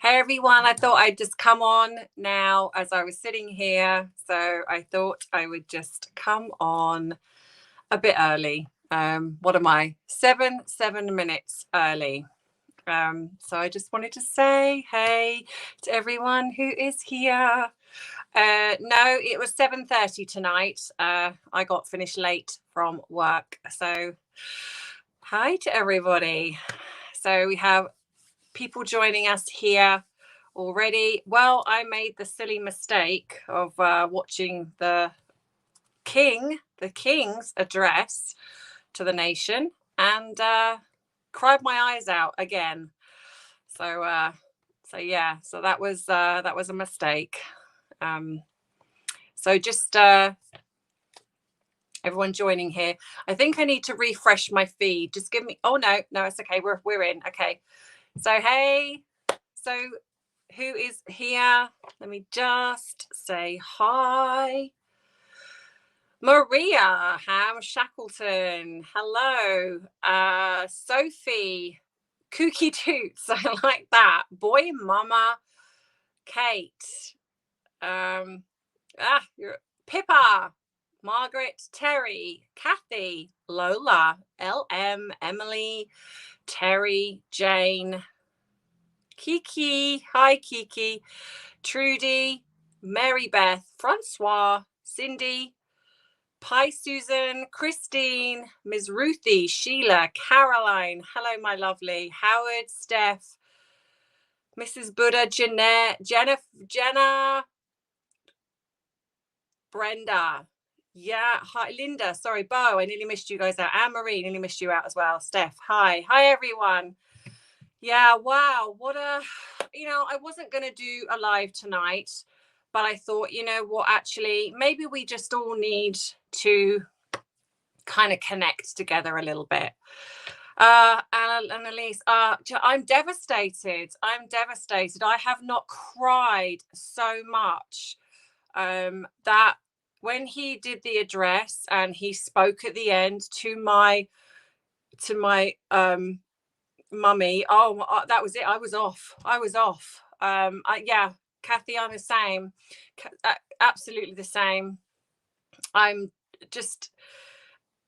Hey everyone, I thought I'd just come on now as I was sitting here. So I thought I would just come on a bit early. What am I? Seven minutes early. So I just wanted to say hey to everyone who is here. No, it was 7:30 tonight. I got finished late from work. So hi to everybody. So we have people joining us here already. Well, I made the silly mistake of watching the king's address to the nation, and cried my eyes out again. So so that was a mistake. So just everyone joining here. I think I need to refresh my feed. Just give me. Oh no, it's okay. We're in. Okay. So hey. So who is here? Let me just say hi. Maria Ham Shackleton. Hello. Sophie. Kooky Toots. I like that. Boy Mama. Kate. Pippa. Margaret. Terry. Kathy. Lola. LM. Emily. Terry. Jane. Kiki, hi Kiki, Trudy, Mary Beth, Francois, Cindy, Pie Susan, Christine, Ms. Ruthie, Sheila, Caroline, hello my lovely, Howard, Steph, Mrs. Buddha, Jeanette, Jenna, Brenda, yeah, hi Linda, sorry Bo, I nearly missed you guys out, Anne-Marie, nearly missed you out as well, Steph, hi everyone. Yeah, wow, what a, I wasn't going to do a live tonight, but I thought, you know what, actually, maybe we just all need to kind of connect together a little bit. Annalise, I'm devastated. I have not cried so much. That when he did the address and he spoke at the end to my mummy, that was it. I was off. Yeah, Kathy, I'm the same. Absolutely the same. I'm just,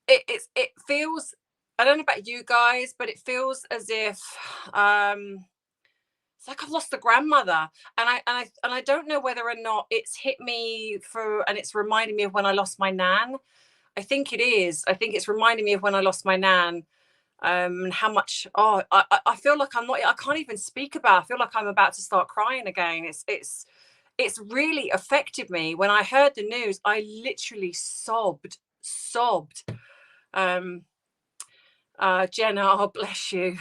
it feels, I don't know about you guys, but it feels as if it's like I've lost a grandmother, and I don't know whether or not it's hit me and it's reminding me of when I lost my nan. I think it is. I think it's reminding me of when I lost my nan. And how much I feel like I can't even speak about. I feel like I'm about to start crying again. It's really affected me. When I heard the news, I literally sobbed. Jenna, oh bless you.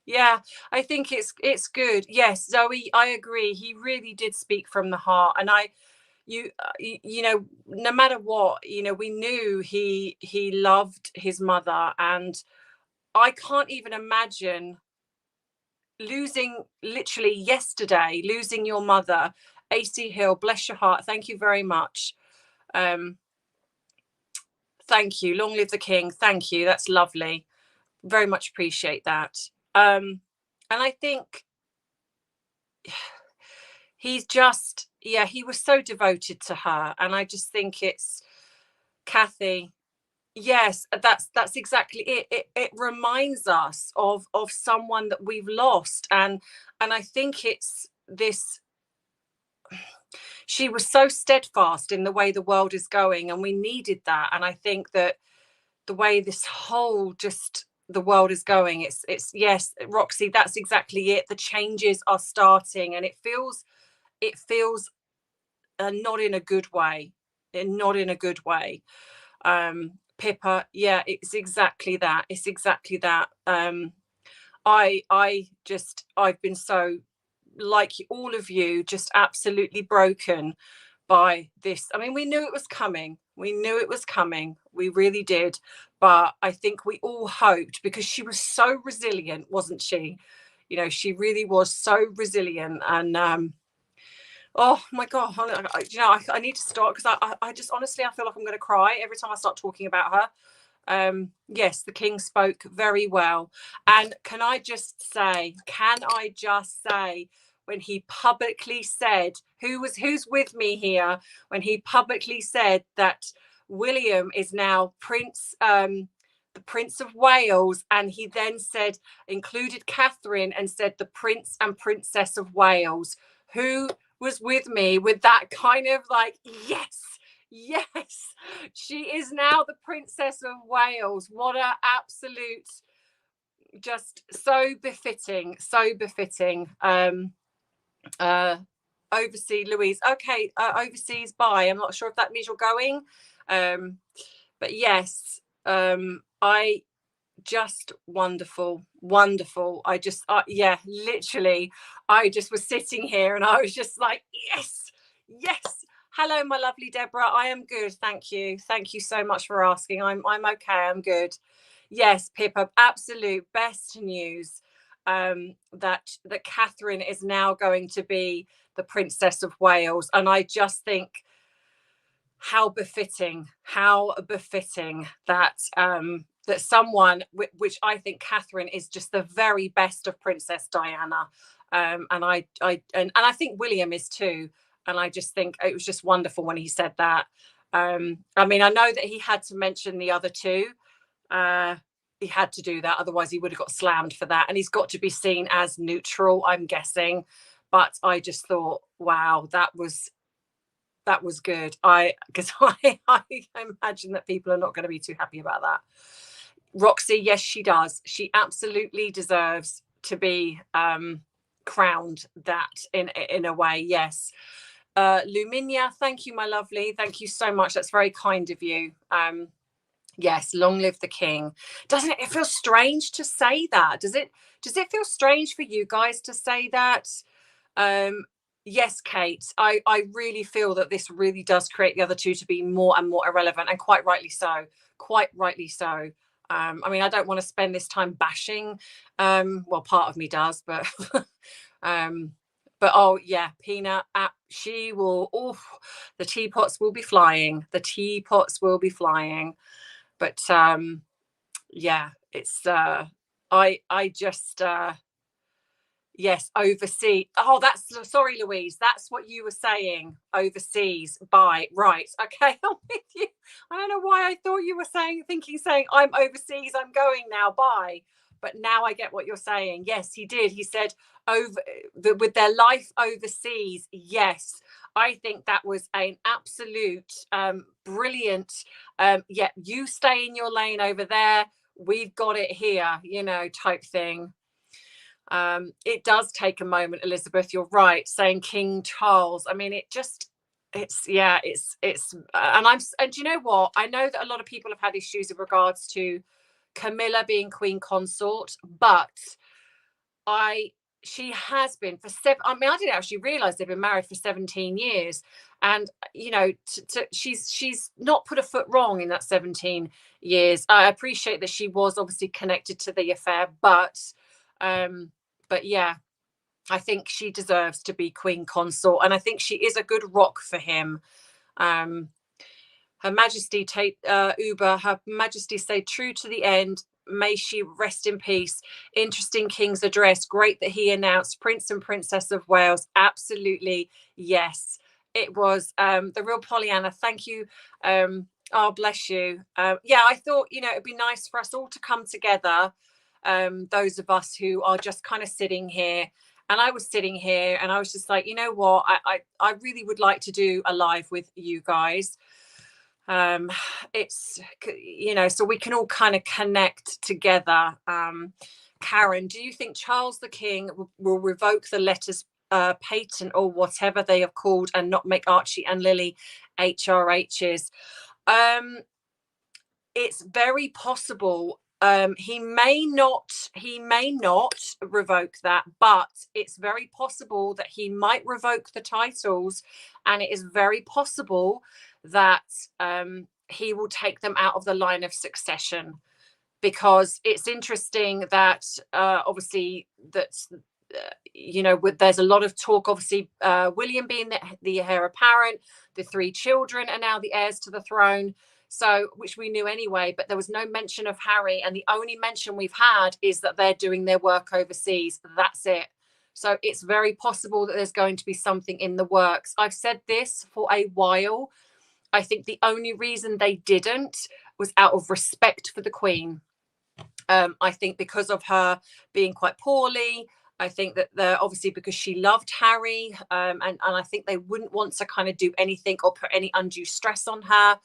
Yeah, I think it's good. Yes, Zoe, I agree. He really did speak from the heart, and you know, no matter what, we knew he loved his mother, and I can't even imagine literally yesterday, losing your mother. AC Hill, bless your heart. Thank you very much. Thank you. Long live the king. Thank you. That's lovely. Very much appreciate that. And I think he's just, he was so devoted to her. And I just think it's Kathy. Yes, that's exactly it. It reminds us of someone that we've lost, and I think it's this. She was so steadfast in the way the world is going, and we needed that. And I think that the way this whole the world is going, it's yes, Roxy, that's exactly it. The changes are starting, and it feels not in a good way, Pippa, yeah, it's exactly that. I've been so, like all of you, just absolutely broken by this. I mean, we knew it was coming. We really did. But I think we all hoped, because she was so resilient, wasn't she? She really was so resilient. And oh my God, I need to stop, because I just honestly, I feel like I'm going to cry every time I start talking about her. Yes, the king spoke very well. And can I just say, when he publicly said, who's with me here, when he publicly said that William is now the Prince of Wales, and he then said, included Catherine, and said the Prince and Princess of Wales. Who was with me with that kind of like, yes, she is now the Princess of Wales. What a absolute, just so befitting. Overseas, Louise. Okay, overseas, bye. I'm not sure if that means you're going. But yes, I just wonderful. I just, yeah, literally, I just was sitting here and I was just like, yes. Hello, my lovely Deborah. I am good. Thank you so much for asking. I'm okay. I'm good. Yes, Pippa, absolute best news. That Catherine is now going to be the Princess of Wales, and I just think how befitting that that someone, which I think Catherine is just the very best of Princess Diana, and I think William is too, and I just think it was just wonderful when he said that. I mean, I know that he had to mention the other two. He had to do that, otherwise he would have got slammed for that, and he's got to be seen as neutral, I'm guessing. But I just thought, wow, that was good. Because I imagine that people are not going to be too happy about that. Roxy, yes, she does. She absolutely deserves to be crowned that in a way. Yes. Luminia, thank you, my lovely. Thank you so much. That's very kind of you. Yes, long live the king. Doesn't it feel strange to say that? Does it feel strange for you guys to say that? Yes, Kate, I really feel that this really does create the other two to be more and more irrelevant, and quite rightly so. I mean, I don't want to spend this time bashing. Well, part of me does, but oh yeah, Peanut, she will. Oh, the teapots will be flying. But yeah, it's I just yes, overseas. Oh, that's, sorry, Louise, that's what you were saying. Overseas, bye. Right, okay, I'm with you. I don't know why I thought you were saying I'm overseas, I'm going now, bye. But now I get what you're saying. Yes, he did. He said with their life overseas. Yes, I think that was an absolute brilliant. Yeah, you stay in your lane over there. We've got it here, type thing. It does take a moment, Elizabeth. You're right, saying King Charles. I mean, and you know what? I know that a lot of people have had issues in regards to Camilla being Queen Consort, but she has been for I didn't actually realize they've been married for 17 years. And, she's not put a foot wrong in that 17 years. I appreciate that she was obviously connected to the affair, but yeah, I think she deserves to be Queen Consort. And I think she is a good rock for him. Her Majesty Her Majesty stayed true to the end. May she rest in peace. Interesting King's address. Great that he announced Prince and Princess of Wales. Absolutely, yes. It was the real Pollyanna. Thank you. Oh, bless you. Yeah, I thought, it'd be nice for us all to come together. Those of us who are just kind of sitting here. And I was sitting here and I was just like, you know what? I really would like to do a live with you guys. It's, so we can all kind of connect together. Karen, do you think Charles the King will revoke the letters patent or whatever they have called and not make Archie and Lily HRHs? It's very possible. He may not revoke that, but it's very possible that he might revoke the titles, and it is very possible that he will take them out of the line of succession, because it's interesting that obviously that there's a lot of talk, obviously William being the heir apparent, the 3 children are now the heirs to the throne, so which we knew anyway, but there was no mention of Harry, and the only mention we've had is that they're doing their work overseas. That's it. So it's very possible that there's going to be something in the works. I've said this for a while. I think the only reason they didn't was out of respect for the Queen. I think because of her being quite poorly. I think that they're obviously because she loved Harry, and I think they wouldn't want to kind of do anything or put any undue stress on her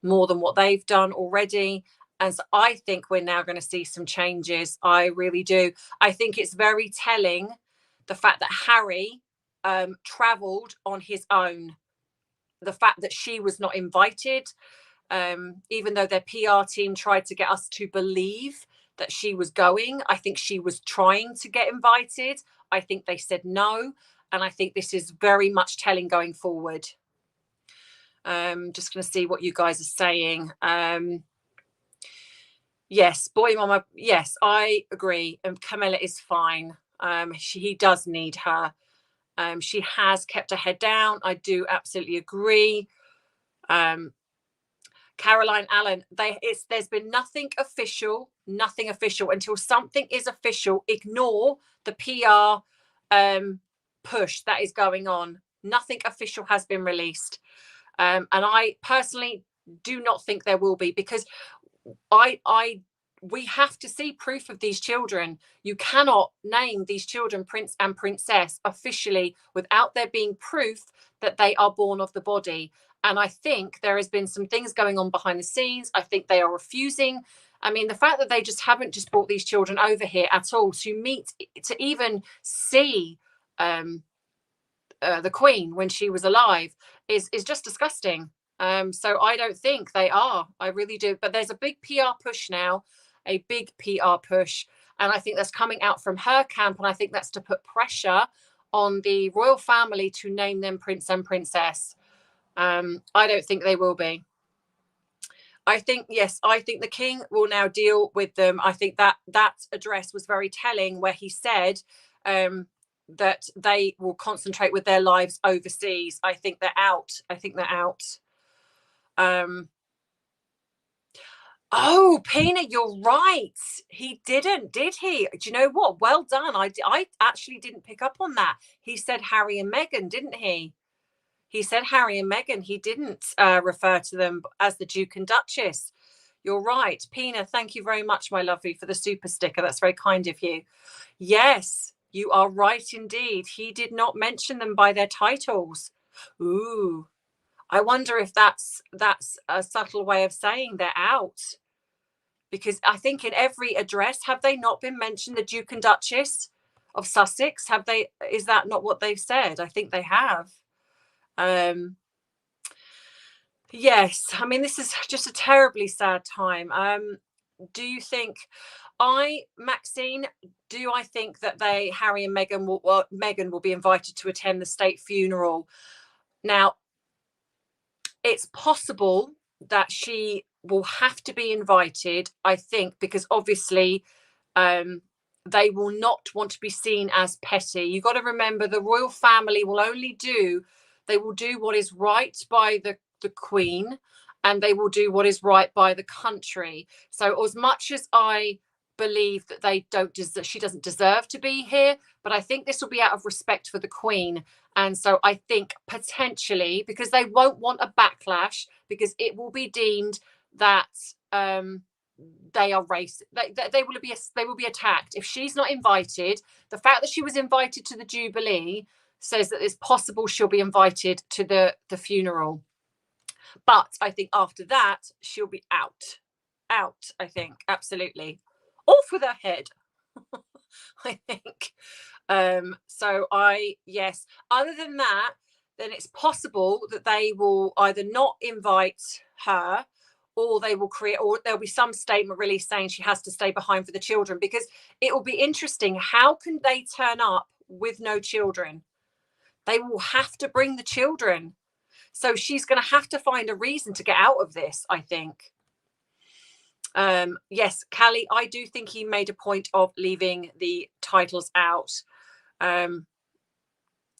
more than what they've done already. And so I think we're now going to see some changes. I really do. I think it's very telling the fact that Harry travelled on his own. The fact that she was not invited, even though their PR team tried to get us to believe that she was going. I think she was trying to get invited. I think they said no. And I think this is very much telling going forward. Just going to see what you guys are saying. Yes, boy, mama. Yes, I agree. And Camilla is fine. He does need her. She has kept her head down. I do absolutely agree. Caroline Allen, there's been nothing official until something is official. Ignore the PR push that is going on. Nothing official has been released, and I personally do not think there will be, because we have to see proof of these children. You cannot name these children Prince and Princess officially without there being proof that they are born of the body. And I think there has been some things going on behind the scenes. I think they are refusing. I mean, the fact that they just haven't just brought these children over here at all to meet, to even see the Queen when she was alive is just disgusting. So I don't think they are. I really do. But there's a big PR push now, a big PR push. And I think that's coming out from her camp. And I think that's to put pressure on the royal family to name them Prince and Princess. I don't think they will be. I think the King will now deal with them. I think that address was very telling, where he said that they will concentrate with their lives overseas. I think they're out. Oh, Pina, you're right. He didn't, did he? Do you know what? Well done. I actually didn't pick up on that. He said Harry and Meghan, didn't he? He said Harry and Meghan. He didn't refer to them as the Duke and Duchess. You're right. Pina, thank you very much, my lovely, for the super sticker. That's very kind of you. Yes, you are right indeed. He did not mention them by their titles. Ooh, I wonder if that's a subtle way of saying they're out. Because I think in every address, have they not been mentioned the Duke and Duchess of Sussex? Have they? Is that not what they've said? I think they have. Yes, I mean, this is just a terribly sad time. Do you think, Maxine, do I think that Harry and Meghan will be invited to attend the state funeral? Now, it's possible that she will have to be invited, I think, because obviously they will not want to be seen as petty. You've got to remember, the royal family will do what is right by the Queen, and they will do what is right by the country. So as much as I believe that she doesn't deserve to be here, but I think this will be out of respect for the Queen. And so I think potentially, because they won't want a backlash, because it will be deemed that they are racist. They will be attacked if she's not invited. The fact that she was invited to the Jubilee says that it's possible she'll be invited to the funeral. But I think after that, she'll be out. I think, absolutely. Off with her head. I think. Yes. Other than that, then it's possible that they will either not invite her, or they will or there'll be some statement released saying she has to stay behind for the children, because it will be interesting. How can they turn up with no children? They will have to bring the children. So she's going to have to find a reason to get out of this, I think. Yes, Callie, I do think he made a point of leaving the titles out.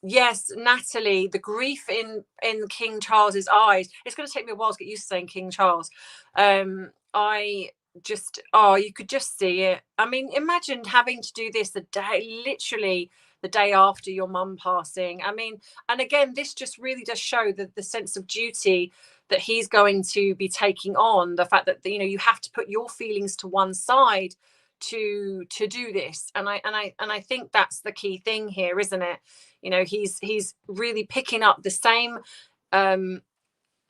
Yes, Natalie, the grief in King Charles's eyes. It's going to take me a while to get used to saying King Charles. I just, oh, you could just see it. I mean, imagine having to do this literally the day after your mum passing. I mean, and again, this just really does show the sense of duty that he's going to be taking on, the fact that, you know, you have to put your feelings to one side to do this. And I think that's the key thing here, isn't it? You know, he's really picking up the same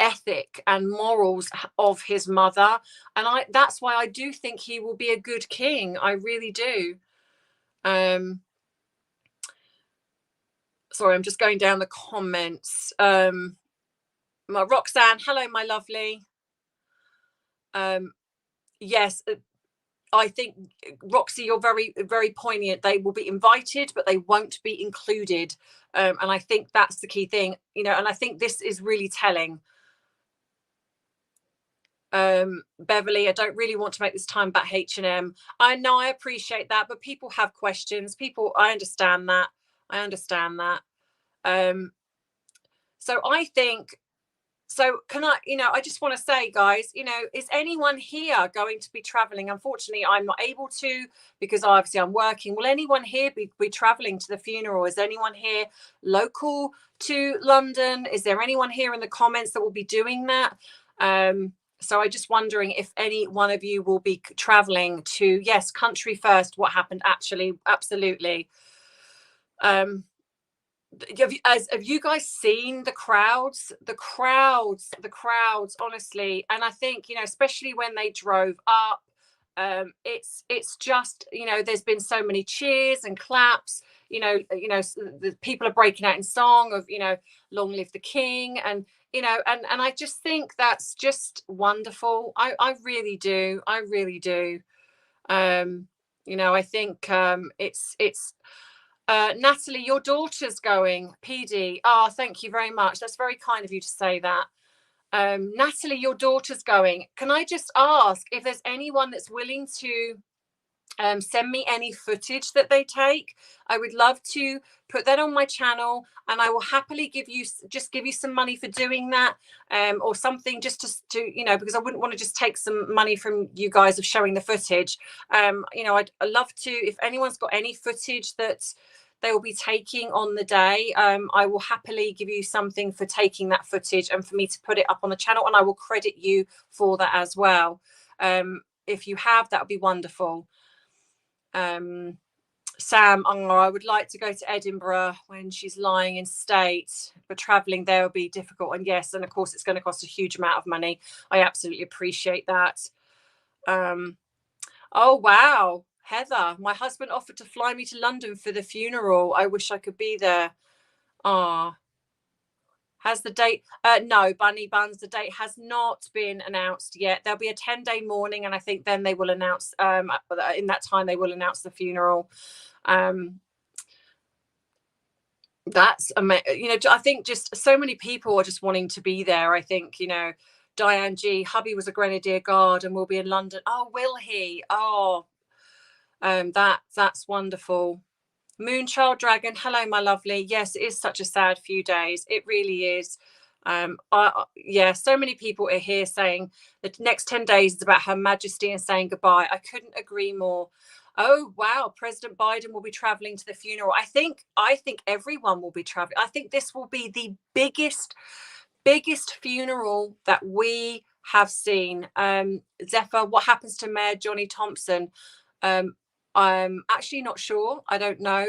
ethic and morals of his mother, and that's why I do think he will be a good king. I really do. Sorry, I'm just going down the comments. My Roxanne, hello, my lovely. Yes, I think, Roxy, you're very, very poignant. They will be invited, but they won't be included. And I think that's the key thing, you know, and I think this is really telling. Beverly, I don't really want to make this time about H&M. I know, I appreciate that, but people have questions. I understand that. So I think, so can I, you know, I just want to say, guys, you know, is anyone here going to be traveling? Unfortunately, I'm not able to, because obviously I'm working. Will anyone here be traveling to the funeral? Is anyone here local to London? Is there anyone here in the comments that will be doing that? So I'm just wondering if any one of you will be traveling to, yes, country first, what happened actually, absolutely. Have you guys seen the crowds, honestly? And I think, you know, especially when they drove up, it's just, you know, there's been so many cheers and claps, you know, the people are breaking out in song of, you know, long live the king. And, you know, and I just think that's just wonderful. I really do. You know, I think it's Natalie, your daughter's going, PD. Oh, thank you very much. That's very kind of you to say that. Natalie, your daughter's going. Can I just ask if there's anyone that's willing to send me any footage that they take? I would love to put that on my channel, and I will happily give you some money for doing that, or something, just to you know, because I wouldn't want to just take some money from you guys of showing the footage. You know, I'd love to, if anyone's got any footage that they will be taking on the day, I will happily give you something for taking that footage and for me to put it up on the channel, and I will credit you for that as well. If you have, that would be wonderful. Sam, I would like to go to Edinburgh when she's lying in state, but traveling there will be difficult. And yes, and of course it's going to cost a huge amount of money. I absolutely appreciate that. Oh wow, Heather, my husband offered to fly me to London for the funeral. I wish I could be there. Has the date? No, Bunny Buns, the date has not been announced yet. There'll be a 10-day mourning, and I think then they will announce, in that time they will announce the funeral. That's amazing. You know, I think just so many people are just wanting to be there. I think, you know, Diane G, hubby was a Grenadier Guard and will be in London. Oh, will he? Oh, that's wonderful. Moonchild Dragon, hello, my lovely. Yes, it is such a sad few days. It really is. Yeah, so many people are here saying the next 10 days is about Her Majesty and saying goodbye. I couldn't agree more. Oh wow, President Biden will be traveling to the funeral. I think everyone will be traveling. I think this will be the biggest funeral that we have seen. Zephyr, what happens to Mayor Johnny Thompson? I'm actually not sure. I don't know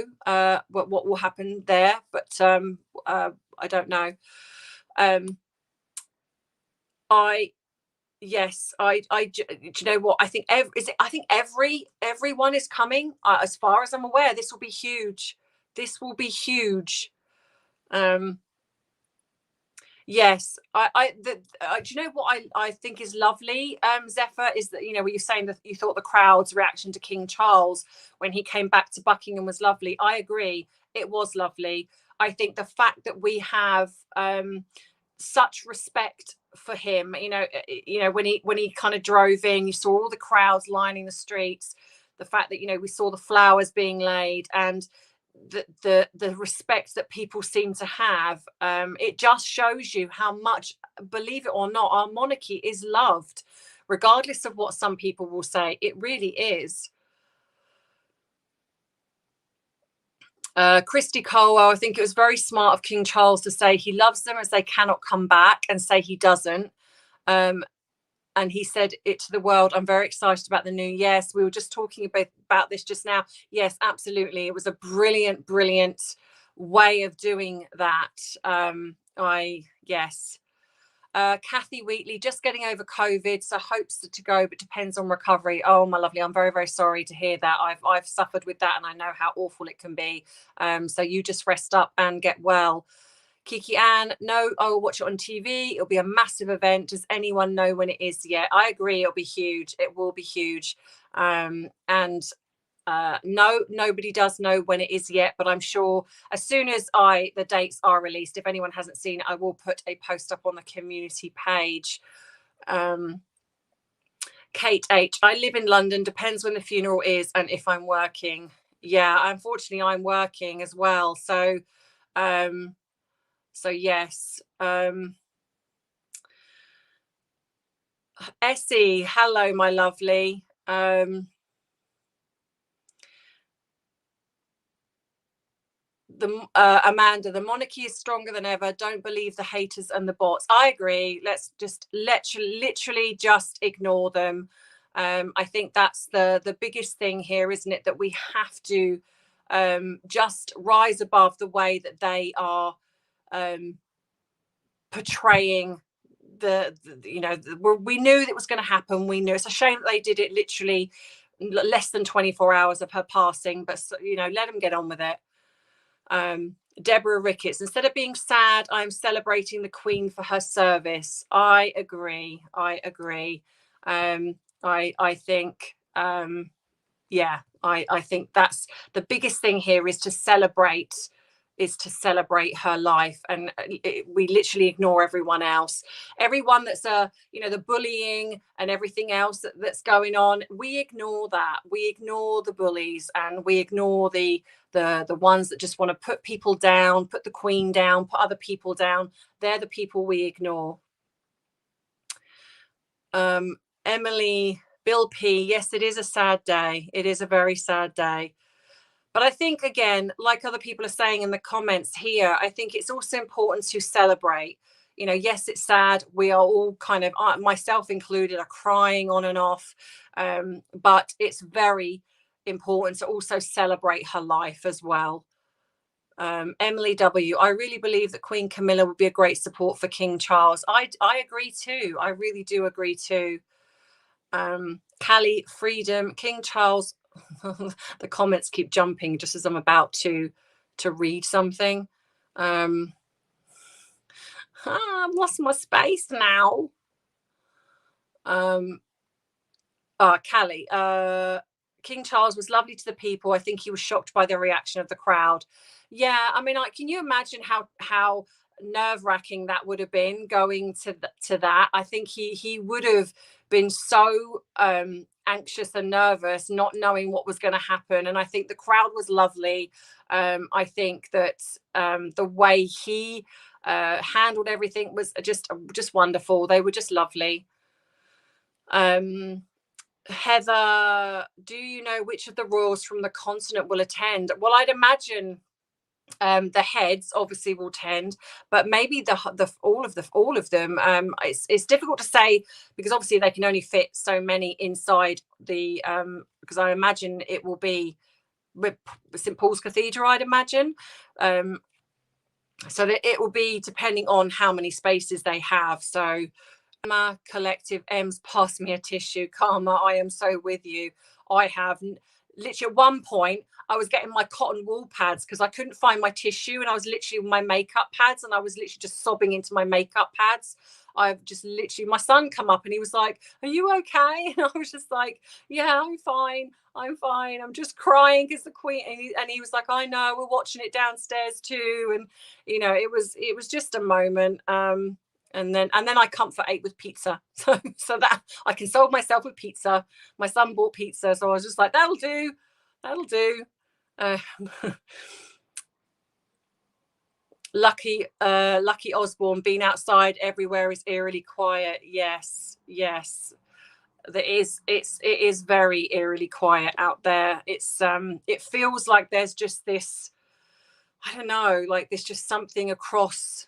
what will happen there, but I don't know. Yes, do you know what? I think everyone is coming. As far as I'm aware, this will be huge. Yes, do you know what I think is lovely, Zephyr, is that, you know, when you're saying that you thought the crowd's reaction to King Charles when he came back to Buckingham was lovely. I agree, it was lovely. I think the fact that we have such respect for him, you know, when he kind of drove in, you saw all the crowds lining the streets, the fact that, you know, we saw the flowers being laid, and the respect that people seem to have, it just shows you how much, believe it or not, our monarchy is loved, regardless of what some people will say. It really is. Christy Colwell, I think it was very smart of King Charles to say he loves them as they cannot come back, and say he doesn't. And he said it to the world. I'm very excited about the new. Yes, we were just talking about this just now. Yes, absolutely. It was a brilliant, brilliant way of doing that. Yes. Kathy Wheatley, just getting over COVID, so hopes to go, but depends on recovery. Oh, my lovely, I'm very, very sorry to hear that. I've suffered with that, and I know how awful it can be. So you just rest up and get well. Kiki Ann, no, I will watch it on TV. It'll be a massive event. Does anyone know when it is yet? I agree, it'll be huge. It will be huge. No, nobody does know when it is yet, but I'm sure as soon as the dates are released, if anyone hasn't seen it, I will put a post up on the community page. Kate H, I live in London, depends when the funeral is and if I'm working. Yeah, unfortunately I'm working as well. So yes. Essie, hello, my lovely. Amanda, the monarchy is stronger than ever. Don't believe the haters and the bots. I agree. Let's just literally just ignore them. I think that's the biggest thing here, isn't it? That we have to just rise above the way that they are portraying we knew that was going to happen. We knew. It's a shame that they did it literally less than 24 hours of her passing, but let them get on with it. Deborah Ricketts, instead of being sad, I'm celebrating the Queen for her service. I agree. I think I think that's the biggest thing here, is to celebrate her life, and we literally ignore everyone else, everyone that's the bullying and everything else that's going on. We ignore that. We ignore the bullies, and we ignore the ones that just want to put people down, put the Queen down, put other people down. They're the people we ignore. Emily, Bill P, yes, it is a sad day. It is a very sad day. But I think, again, like other people are saying in the comments here, I think it's also important to celebrate. Yes, it's sad. We are all kind of, myself included, are crying on and off. But it's very important to also celebrate her life as well. Emily W, I really believe that Queen Camilla would be a great support for King Charles. I agree too. I really do agree too. Callie Freedom, King Charles. The comments keep jumping just as I'm about to read something. I've lost my space now. Callie, King Charles was lovely to the people. I think he was shocked by the reaction of the crowd. Yeah, I mean, can you imagine how nerve-wracking that would have been going to that? I think he would have been so anxious and nervous, not knowing what was going to happen. And I think the crowd was lovely. I think that the way he handled everything was just wonderful. They were just lovely. Heather, do you know which of the royals from the continent will attend? Well, I'd imagine the heads obviously will attend, but maybe all of them. It's difficult to say, because obviously they can only fit so many inside the because I imagine it will be with St Paul's Cathedral, I'd imagine. So that it will be depending on how many spaces they have. So Karma Collective, M's pass me a tissue. Karma, I am so with you. I have literally at one point I was getting my cotton wool pads because I couldn't find my tissue, and I was literally with my makeup pads, and I was literally just sobbing into my makeup pads. I've just literally, my son come up and he was like, are you okay? And I was just like, yeah, I'm fine. I'm just crying because the Queen, and he was like, I know, we're watching it downstairs too. And it was just a moment. And then I comfort ate with pizza. So that I consoled myself with pizza. My son bought pizza, so I was just like, that'll do. Lucky Osborne, being outside everywhere is eerily quiet. Yes. it is very eerily quiet out there. It's it feels like there's just this, I don't know, like there's just something across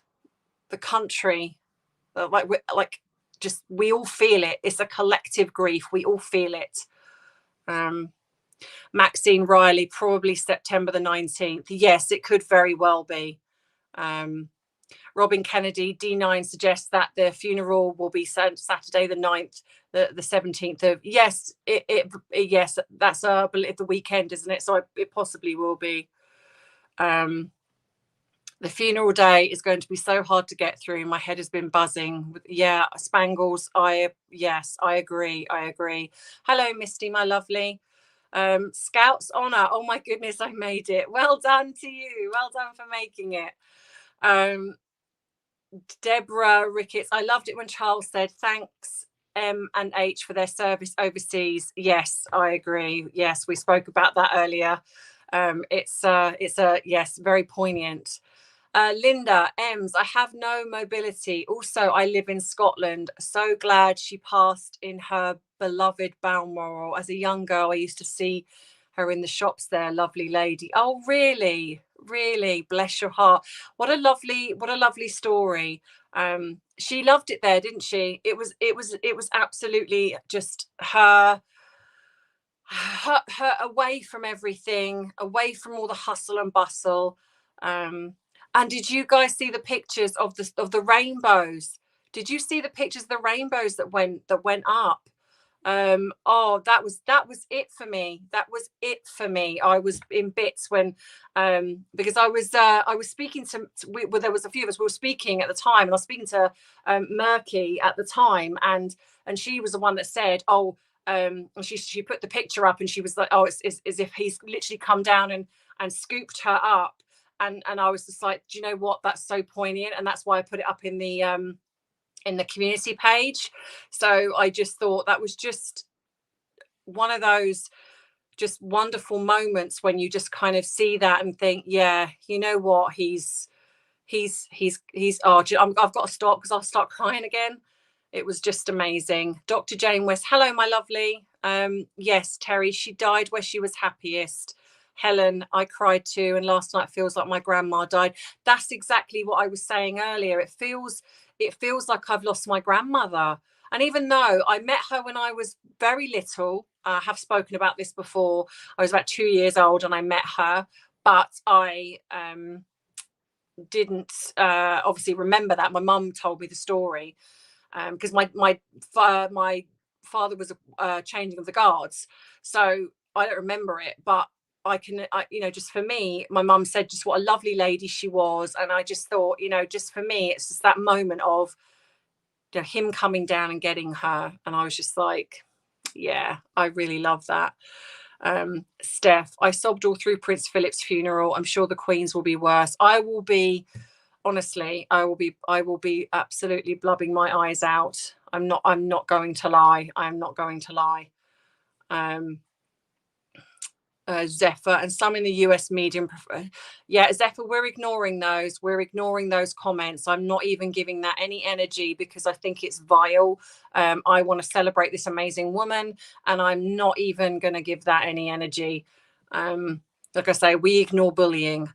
the country, like just we all feel it. It's a collective grief. We all feel it. Maxine Riley, probably September the 19th. Yes, it could very well be. Robin Kennedy, D9 suggests that the funeral will be Saturday the 9th, the 17th of, yes, yes, that's the weekend, isn't it? So it possibly will be. The funeral day is going to be so hard to get through. My head has been buzzing. Yeah, Spangles. Yes, I agree. Hello, Misty, my lovely. Scouts honor. Oh my goodness, I made it. Well done to you. Well done for making it. Deborah Ricketts, I loved it when Charles said thanks M and H for their service overseas. Yes, I agree. Yes, we spoke about that earlier. It's a yes, very poignant. Linda Ems, I have no mobility. Also, I live in Scotland. So glad she passed in her beloved Balmoral. As a young girl, I used to see her in the shops there. Lovely lady. Oh, really? Really? Bless your heart. What a lovely story. She loved it there, didn't she? It was absolutely just her away from everything, away from all the hustle and bustle. And did you guys see the pictures of the rainbows? Did you see the pictures of the rainbows that went up? Oh, that was it for me. That was it for me. I was in bits when because I was speaking to well, there was a few of us, we were speaking at the time, and I was speaking to Murky at the time, and she was the one that said, oh, she put the picture up, and she was like, oh, it's as if he's literally come down and scooped her up. And I was just like, do you know what? That's so poignant, and that's why I put it up in the community page. So I just thought that was just one of those just wonderful moments when you just kind of see that and think, yeah, you know what? He's oh, I've got to stop because I'll start crying again. It was just amazing. Dr. Jane West, hello, my lovely. Yes, Terry, she died where she was happiest. Helen, I cried too, and last night feels like my grandma died. That's exactly what I was saying earlier. It feels like I've lost my grandmother. And even though I met her when I was very little, I have spoken about this before, I was about 2 years old and I met her, but I didn't obviously remember that. My mum told me the story because my father was changing of the guards, so I don't remember it, but just for me, my mum said just what a lovely lady she was, and I just thought, just for me, it's just that moment of him coming down and getting her, and I was just like, yeah, I really love that. Steph, I sobbed all through Prince Philip's funeral. I'm sure the Queen's will be worse. I will be absolutely blubbing my eyes out. I'm not going to lie. Zephyr and some in the US medium. Yeah, Zephyr, we're ignoring those comments. I'm not even giving that any energy because I think it's vile. I want to celebrate this amazing woman, and I'm not even going to give that any energy. Like I say, we ignore bullying.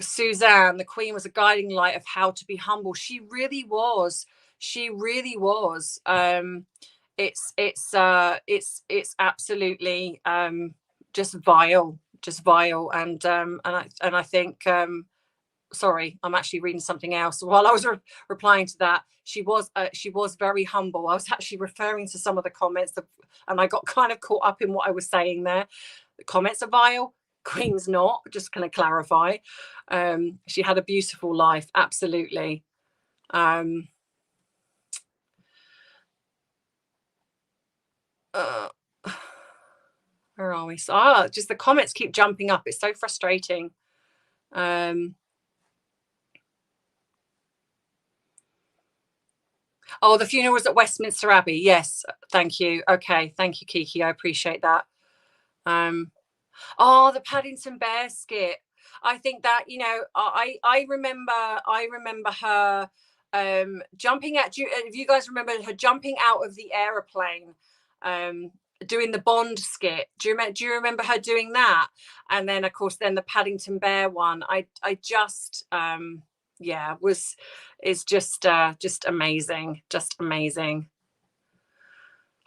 Suzanne, the Queen was a guiding light of how to be humble. She really was. It's absolutely just vile, and I think sorry, I'm actually reading something else while I was replying to that. She was very humble. I was actually referring to some of the comments and I got kind of caught up in what I was saying there. The comments are vile, Queen's not, just going to clarify. She had a beautiful life, absolutely. Where are we? So, just the comments keep jumping up. It's so frustrating. Oh, the funeral was at Westminster Abbey. Yes, thank you. Okay, thank you, Kiki. I appreciate that. Oh, the Paddington Bear skit. I think that I remember her jumping out. If you guys remember her jumping out of the aeroplane, doing the Bond skit. Do you remember her doing that? And then of course then the Paddington Bear one. I just is just amazing, just amazing.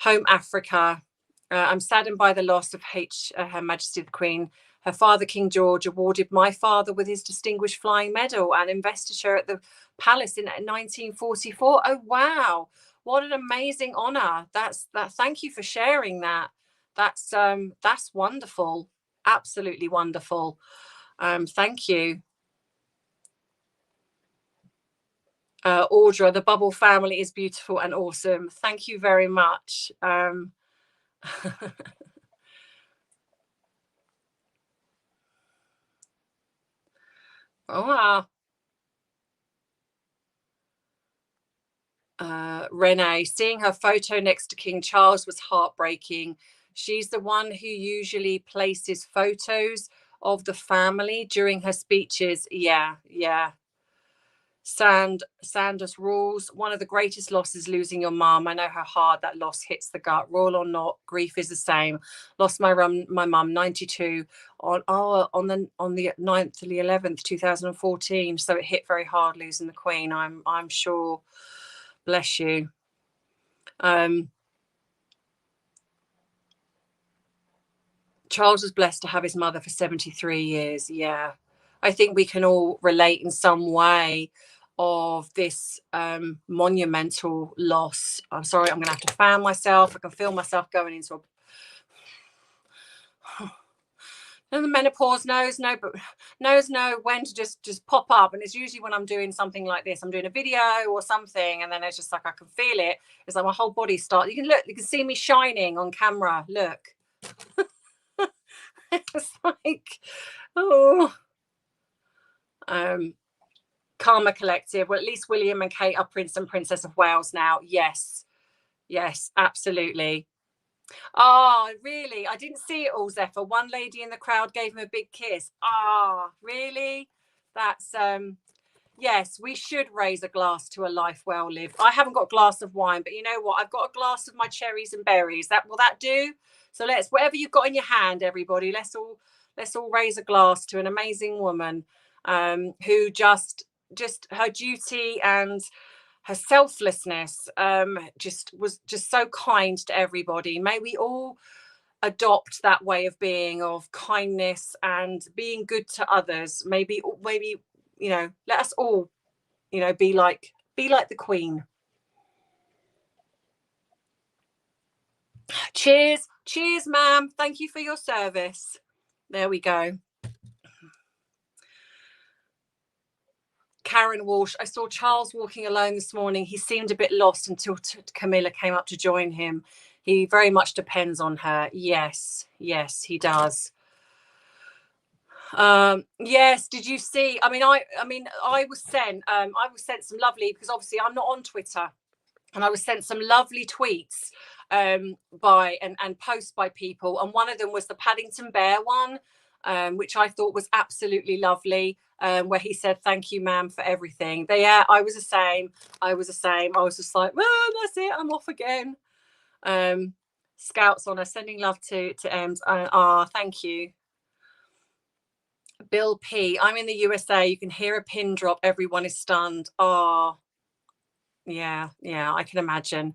Home Africa. I'm saddened by the loss of Her Majesty the Queen. Her father, King George, awarded my father with his Distinguished Flying Medal and investiture at the palace in 1944. Oh wow, what an amazing honor! Thank you for sharing that. That's wonderful, absolutely wonderful. Thank you. Audra, the Bubble family is beautiful and awesome. Thank you very much. Oh, Renee, seeing her photo next to King Charles was heartbreaking. She's the one who usually places photos of the family during her speeches. Yeah. Sanders rules. One of the greatest losses, losing your mum. I know how hard that loss hits the gut. Royal or not, grief is the same. Lost my mum 92 on the 9th to the 11th 2014. So it hit very hard losing the Queen. I'm sure. Bless you. Charles was blessed to have his mother for 73 years. Yeah, I think we can all relate in some way of this monumental loss. I'm sorry, I'm going to have to fan myself. I can feel myself going into a... And the menopause knows when to just pop up, and it's usually when I'm doing something like this. I'm doing a video or something, and then it's just like I can feel it. It's like my whole body starts. You can see me shining on camera. Look. It's like, oh. Karma Collective. Well, at least William and Kate are Prince and Princess of Wales now. Yes, absolutely. Oh, really? I didn't see it all, Zephyr. One lady in the crowd gave him a big kiss. Ah, really? That's yes, we should raise a glass to a life well lived. I haven't got a glass of wine, but you know what? I've got a glass of my cherries and berries. Will that do? So let's, whatever you've got in your hand, everybody, let's all raise a glass to an amazing woman who just her duty and her selflessness was just so kind to everybody. May we all adopt that way of being, of kindness and being good to others. Maybe let us all be like the Queen. Cheers, ma'am. Thank you for your service. There we go. Karen Walsh, I saw Charles walking alone this morning. He seemed a bit lost until Camilla came up to join him. He very much depends on her. Yes, he does. Yes, did you see? I was sent some lovely, because obviously I'm not on Twitter, and I was sent some lovely tweets by and posts by people, and one of them was the Paddington Bear one, which I thought was absolutely lovely, where he said, "Thank you, ma'am, for everything." I was the same. I was just like, well, that's it, I'm off again. Scouts Honor, sending love to Ems. Thank you. Bill P, I'm in the USA. You can hear a pin drop. Everyone is stunned. Oh, yeah, I can imagine.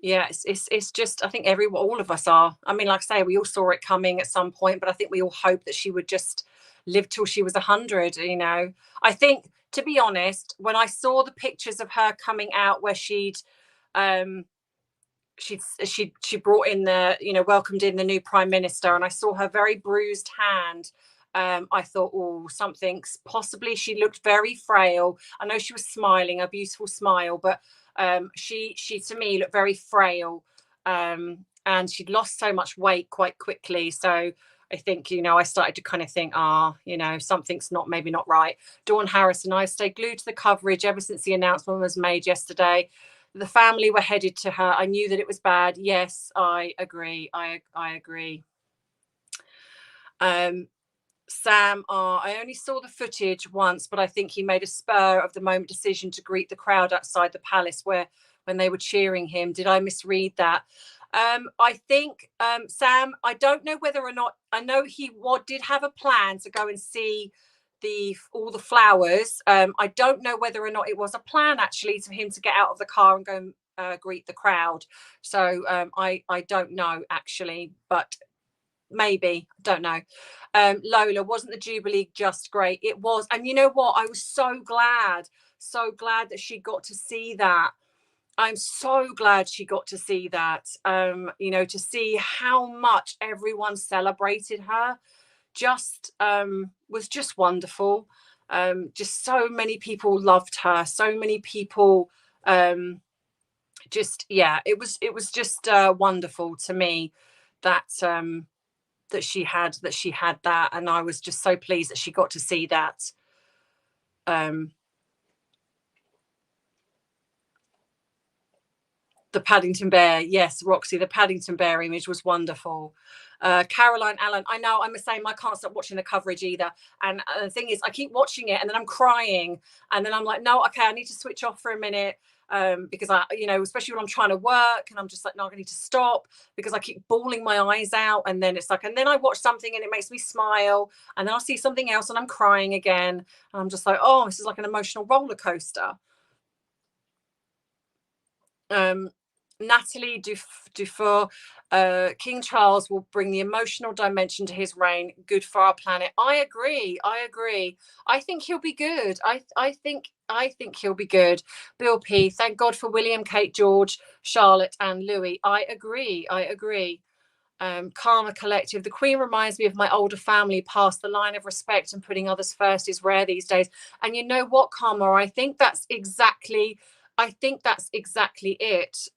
Yeah, it's just, I think all of us are. I mean, like I say, we all saw it coming at some point, but I think we all hoped that she would just live till she was 100. I think, to be honest, when I saw the pictures of her coming out, where she brought in welcomed in the new Prime Minister, and I saw her very bruised hand. I thought, oh, something's possibly. She looked very frail. I know she was smiling, a beautiful smile, but she to me looked very frail, and she'd lost so much weight quite quickly. So I think, I started to kind of think, something's maybe not right. Dawn Harrison, I stayed glued to the coverage ever since the announcement was made yesterday. The family were headed to her. I knew that it was bad. Yes, I agree. I agree. Sam R. I only saw the footage once, but I think he made a spur of the moment decision to greet the crowd outside the palace when they were cheering him. Did I misread that? I think, Sam, I don't know whether or not, I know he did have a plan to go and see all the flowers. I don't know whether or not it was a plan actually for him to get out of the car and go and greet the crowd. So I don't know actually, but maybe, don't know. Lola, wasn't the Jubilee just great? It was. And you know what, I was so glad that she got to see that. I'm so glad she got to see that. To see how much everyone celebrated her just was just wonderful. Just so many people loved her, so many people it was just wonderful to me that that she had that, and I was just so pleased that she got to see that. The Paddington Bear, yes, Roxy, the Paddington Bear image was wonderful. Caroline Allen, I know, I'm the same. I can't stop watching the coverage either. And the thing is, I keep watching it and then I'm crying. And then I'm like, no, okay, I need to switch off for a minute. Because especially when I'm trying to work and I'm just like, no, I need to stop because I keep bawling my eyes out. And then it's like, and then I watch something and it makes me smile. And then I'll see something else and I'm crying again. And I'm just like, oh, this is like an emotional roller coaster. Natalie Dufour, King Charles will bring the emotional dimension to his reign. Good for our planet. I agree. I think he'll be good. I think he'll be good. Bill P. Thank God for William, Kate, George, Charlotte, and Louis. I agree. Karma Collective. The Queen reminds me of my older family. Past the line of respect and putting others first is rare these days. And you know what, Karma? I think that's exactly it.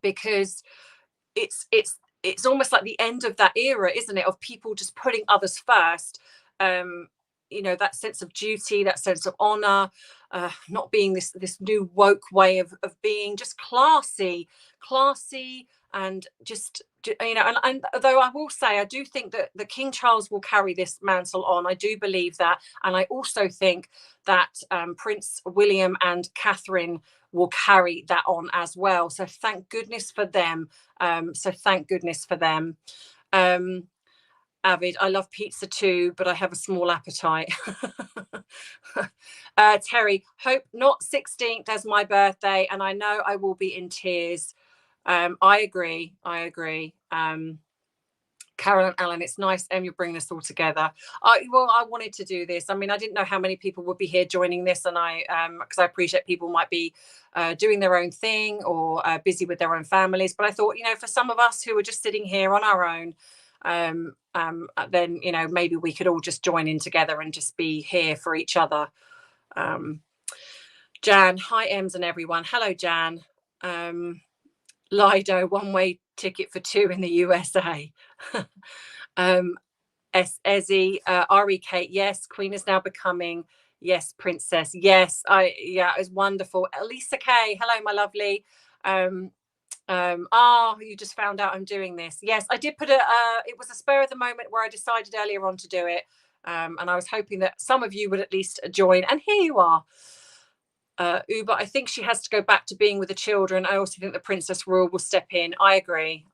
Because it's almost like the end of that era, isn't it? Of people just putting others first. That sense of duty, that sense of honor, not being this new woke way of being, just classy, and just and though I will say I do think that the King Charles will carry this mantle on. I do believe that, and I also think that Prince William and Catherine will carry that on as well. So thank goodness for them. Avid, I love pizza too, but I have a small appetite. Terry, hope not 16th as my birthday, and I know I will be in tears. I agree. Carolyn Allen, it's nice, you're bringing this all together. I wanted to do this. I mean, I didn't know how many people would be here joining this, and because I appreciate people might be doing their own thing or busy with their own families. But I thought, for some of us who are just sitting here on our own, then maybe we could all just join in together and just be here for each other. Jan, hi Ems and everyone. Hello, Jan. Lido, one-way ticket for 2 in the USA. Ezzy, REK, yes, Queen is now becoming, yes, Princess, yes, it was wonderful. Elisa K, hello, my lovely. You just found out I'm doing this. Yes, I did put it was a spur of the moment where I decided earlier on to do it, and I was hoping that some of you would at least join, and here you are. Uber, I think she has to go back to being with the children. I also think the Princess Royal will step in. I agree.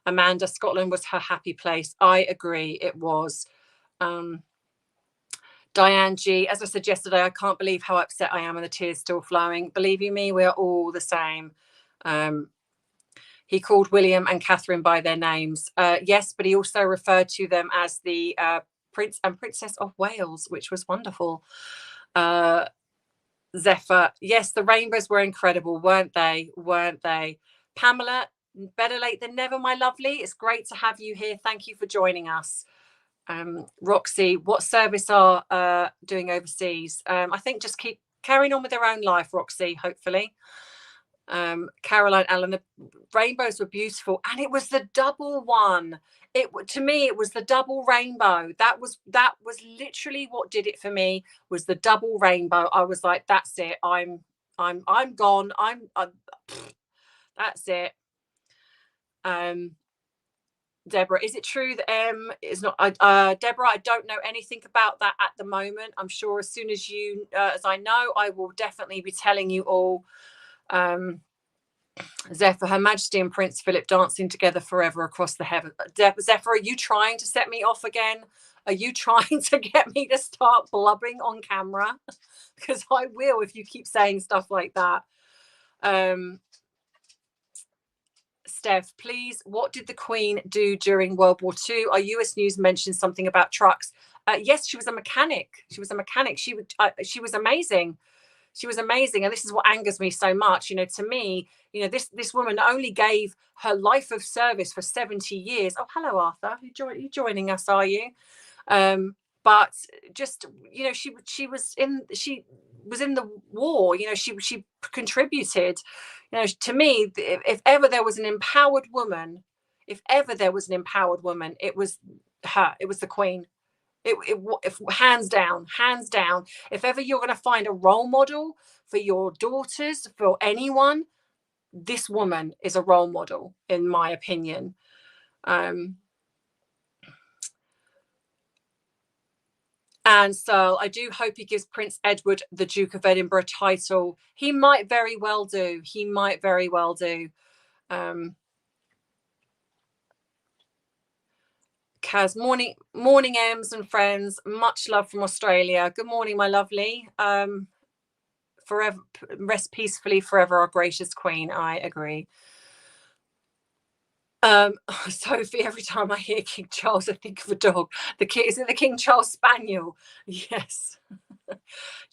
Amanda, Scotland was her happy place. I agree, it was. Diane G, as I said yesterday, I can't believe how upset I am and the tears still flowing. Believe you me, we are all the same. He called William and Catherine by their names. Yes, but he also referred to them as the Prince and Princess of Wales, which was wonderful. Zephyr, yes, the rainbows were incredible, weren't they? Pamela, better late than never, my lovely. It's great to have you here. Thank you for joining us. Roxy, what service are doing overseas? I think just keep carrying on with their own life, Roxy, hopefully. Caroline Allen, the rainbows were beautiful, and it was the double one. To me, it was the double rainbow. That was literally what did it for me, was the double rainbow. I was like, that's it. I'm gone. That's it. Deborah, is it true that M is not? Deborah, I don't know anything about that at the moment. I'm sure as soon as as I know, I will definitely be telling you all. Zephyr, Her Majesty and Prince Philip dancing together forever across the heaven. Zephyr, are you trying to set me off again? Are you trying to get me to start blubbing on camera? Because I will if you keep saying stuff like that. Steph, please, what did the Queen do during World War II? Our US News mentioned something about trucks. Yes, she was a mechanic. She was amazing. She was amazing. And this is what angers me so much. To me, this woman not only gave her life of service for 70 years. Oh, hello, Arthur. You joining us, are you? But just, she was in the war. She contributed. To me, if ever there was an empowered woman, it was her. It was the Queen. If hands down. If ever you're going to find a role model for your daughters, for anyone, this woman is a role model, in my opinion. And so I do hope he gives Prince Edward the Duke of Edinburgh title. He might very well do. Kaz, morning, Ems and friends. Much love from Australia. Good morning, my lovely. Forever, rest peacefully forever, our gracious Queen. I agree. Sophie, every time I hear King Charles, I think of a dog. Is it the King Charles Spaniel? Yes.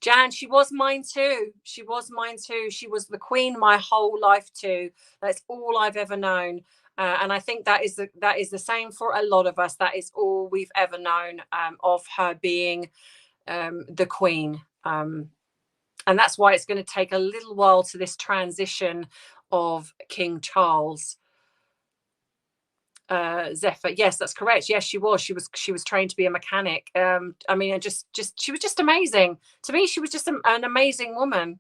Jan, she was mine too. She was the Queen my whole life too. That's all I've ever known. And I think that is the same for a lot of us. That is all we've ever known of her being the Queen. And that's why it's going to take a little while to this transition of King Charles. Zephyr, yes, that's correct. Yes, she was trained to be a mechanic. I mean, she was just amazing. To me, she was just an amazing woman.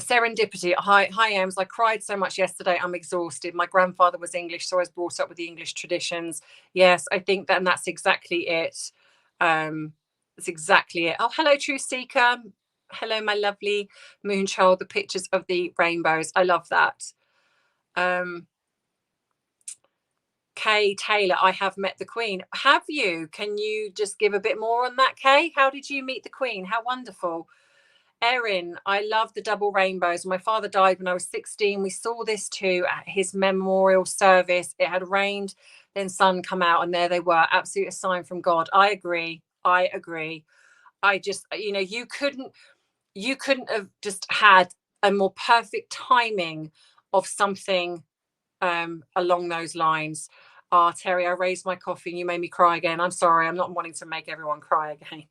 Serendipity. Hi, Ems. I cried so much yesterday. I'm exhausted. My grandfather was English, so I was brought up with the English traditions. Yes, I think that, and that's exactly it. That's exactly it. Oh, hello, True Seeker. Hello, my lovely Moonchild. The pictures of the rainbows. I love that. Kay Taylor, I have met the Queen. Have you? Can you just give a bit more on that, Kay? How did you meet the Queen? How wonderful. Erin, I love the double rainbows. My father died when I was 16. We saw this too at his memorial service. It had rained, then sun come out, and there they were. Absolute sign from God. I agree. I just, you couldn't have just had a more perfect timing of something along those lines. Terry, I raised my coffee and you made me cry again. I'm sorry. I'm not wanting to make everyone cry again.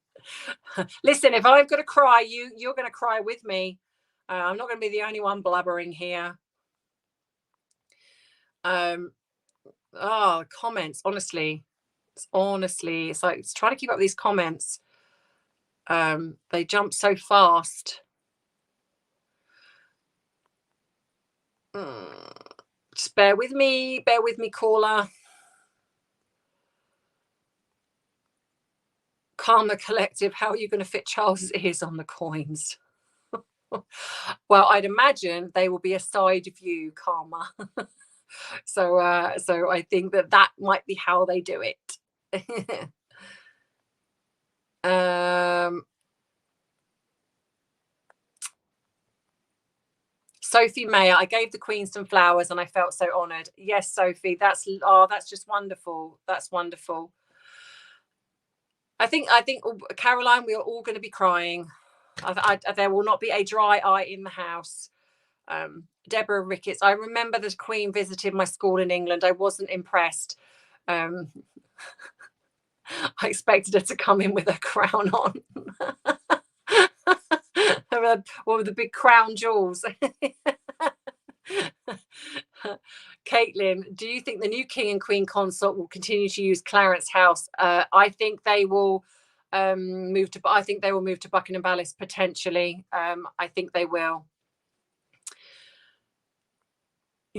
Listen, if I've got to cry, you're going to cry with me. I'm not going to be the only one blubbering here. Comments. Honestly, it's like trying to keep up with these comments. They jump so fast. Just bear with me, caller. Karma Collective, how are you going to fit Charles's ears on the coins? Well, I'd imagine they will be a side view, Karma. So I think that might be how they do it. Sophie Mayer, I gave the Queen some flowers and I felt so honoured. Yes, Sophie, that's just wonderful. That's wonderful. I think Caroline, we are all going to be crying. There will not be a dry eye in the house. Deborah Ricketts, I remember the Queen visited my school in England. I wasn't impressed. I expected her to come in with a crown on. Or with the big crown jewels. Caitlin, do you think the new King and Queen consort will continue to use Clarence House? I think they will move to Buckingham Palace potentially. I think they will.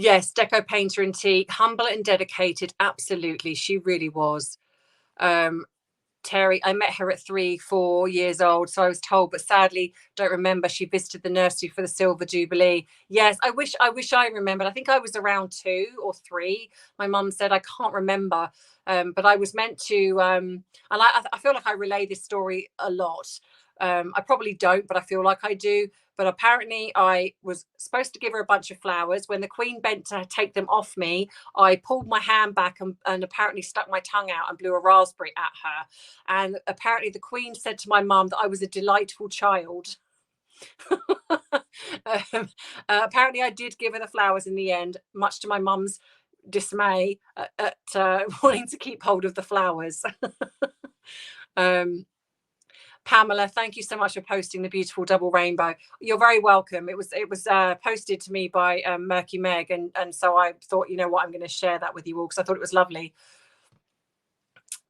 Yes, deco painter and tea, humble and dedicated. Absolutely, she really was. Um, Terry, I met her at 3, 4 years old, so I was told, but sadly don't remember. She visited the nursery for the Silver Jubilee. Yes, I wish I remembered. I think I was around 2 or 3. My mum said I can't remember, but I was meant to. And I feel like I relay this story a lot. I probably don't, but I feel like I do. But apparently, I was supposed to give her a bunch of flowers. When the Queen bent to take them off me, I pulled my hand back and apparently stuck my tongue out and blew a raspberry at her. And apparently, the Queen said to my mum that I was a delightful child. Apparently, I did give her the flowers in the end, much to my mum's dismay at wanting to keep hold of the flowers. Pamela, thank you so much for posting the beautiful double rainbow. You're very welcome. It was posted to me by Murky Meg, and so I thought, you know what, I'm going to share that with you all because I thought it was lovely.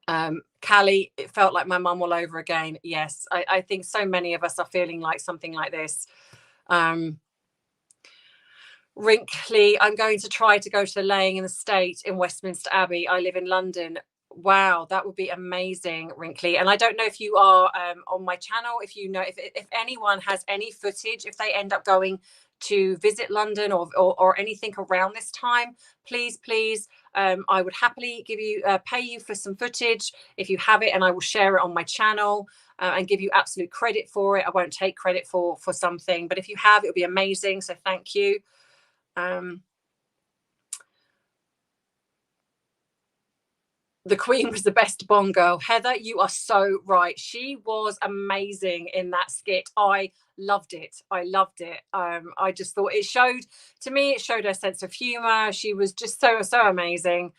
Callie, it felt like my mum all over again. Yes, I think so many of us are feeling like something like this. Wrinkly, I'm going to try to go to the laying in the state in Westminster Abbey. I live in London. Wow, that would be amazing, Wrinkly. And I don't know if you are on my channel, if you know, if anyone has any footage, if they end up going to visit London or anything around this time, please, I would happily give you pay you for some footage if you have it, and I will share it on my channel and give you absolute credit for it. I won't take credit for something, but if you have, it would be amazing. So thank you. The Queen was the best Bond girl. Heather, you are so right. She was amazing in that skit. I loved it. I just thought it showed, to me, it showed her sense of humor. She was just so amazing.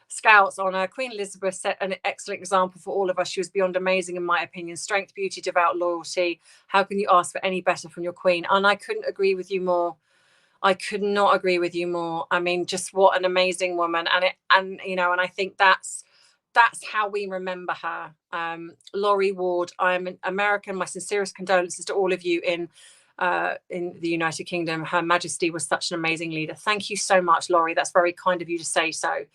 Scouts on her. Queen Elizabeth set an excellent example for all of us. She was beyond amazing, in my opinion. Strength, beauty, devout loyalty. How can you ask for any better from your Queen? And I couldn't agree with you more. I could not agree with you more. I mean, just what an amazing woman. And I think that's how we remember her. Laurie Ward, I'm an American. My sincerest condolences to all of you in the United Kingdom. Her Majesty was such an amazing leader. Thank you so much, Laurie. That's very kind of you to say so.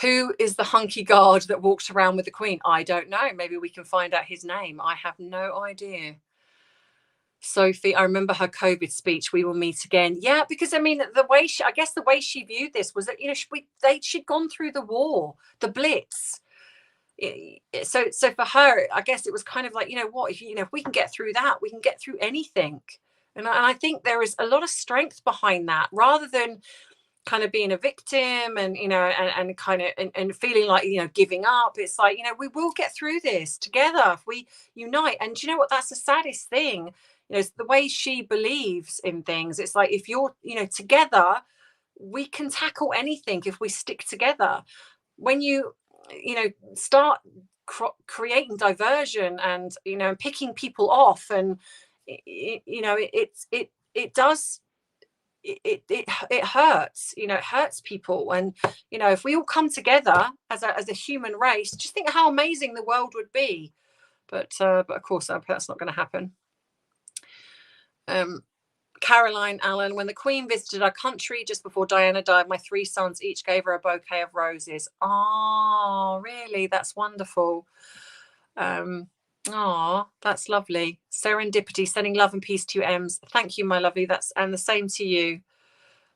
Who is the hunky guard that walks around with the Queen? I don't know. Maybe we can find out his name. I have no idea. Sophie, I remember her COVID speech. We will meet again. Yeah, because I mean, the way she viewed this was that she'd gone through the war, the Blitz. So for her, I guess it was kind of like, you know what, if we can get through that, we can get through anything. And I think there is a lot of strength behind that, rather than kind of being a victim and and kind of and feeling like giving up. It's like, we will get through this together if we unite. And do you know what, that's the saddest thing, it's the way she believes in things. It's like, if you're together, we can tackle anything if we stick together. When you start creating diversion and picking people off, and it does, it hurts. It hurts people. And if we all come together as a human race, just think how amazing the world would be. But of course that's not going to happen. Caroline Allen, when the Queen visited our country just before Diana died, my 3 sons each gave her a bouquet of roses. Oh, really? That's wonderful. Oh, that's lovely. Serendipity, sending love and peace to you, Ems. Thank you, my lovely. And the same to you.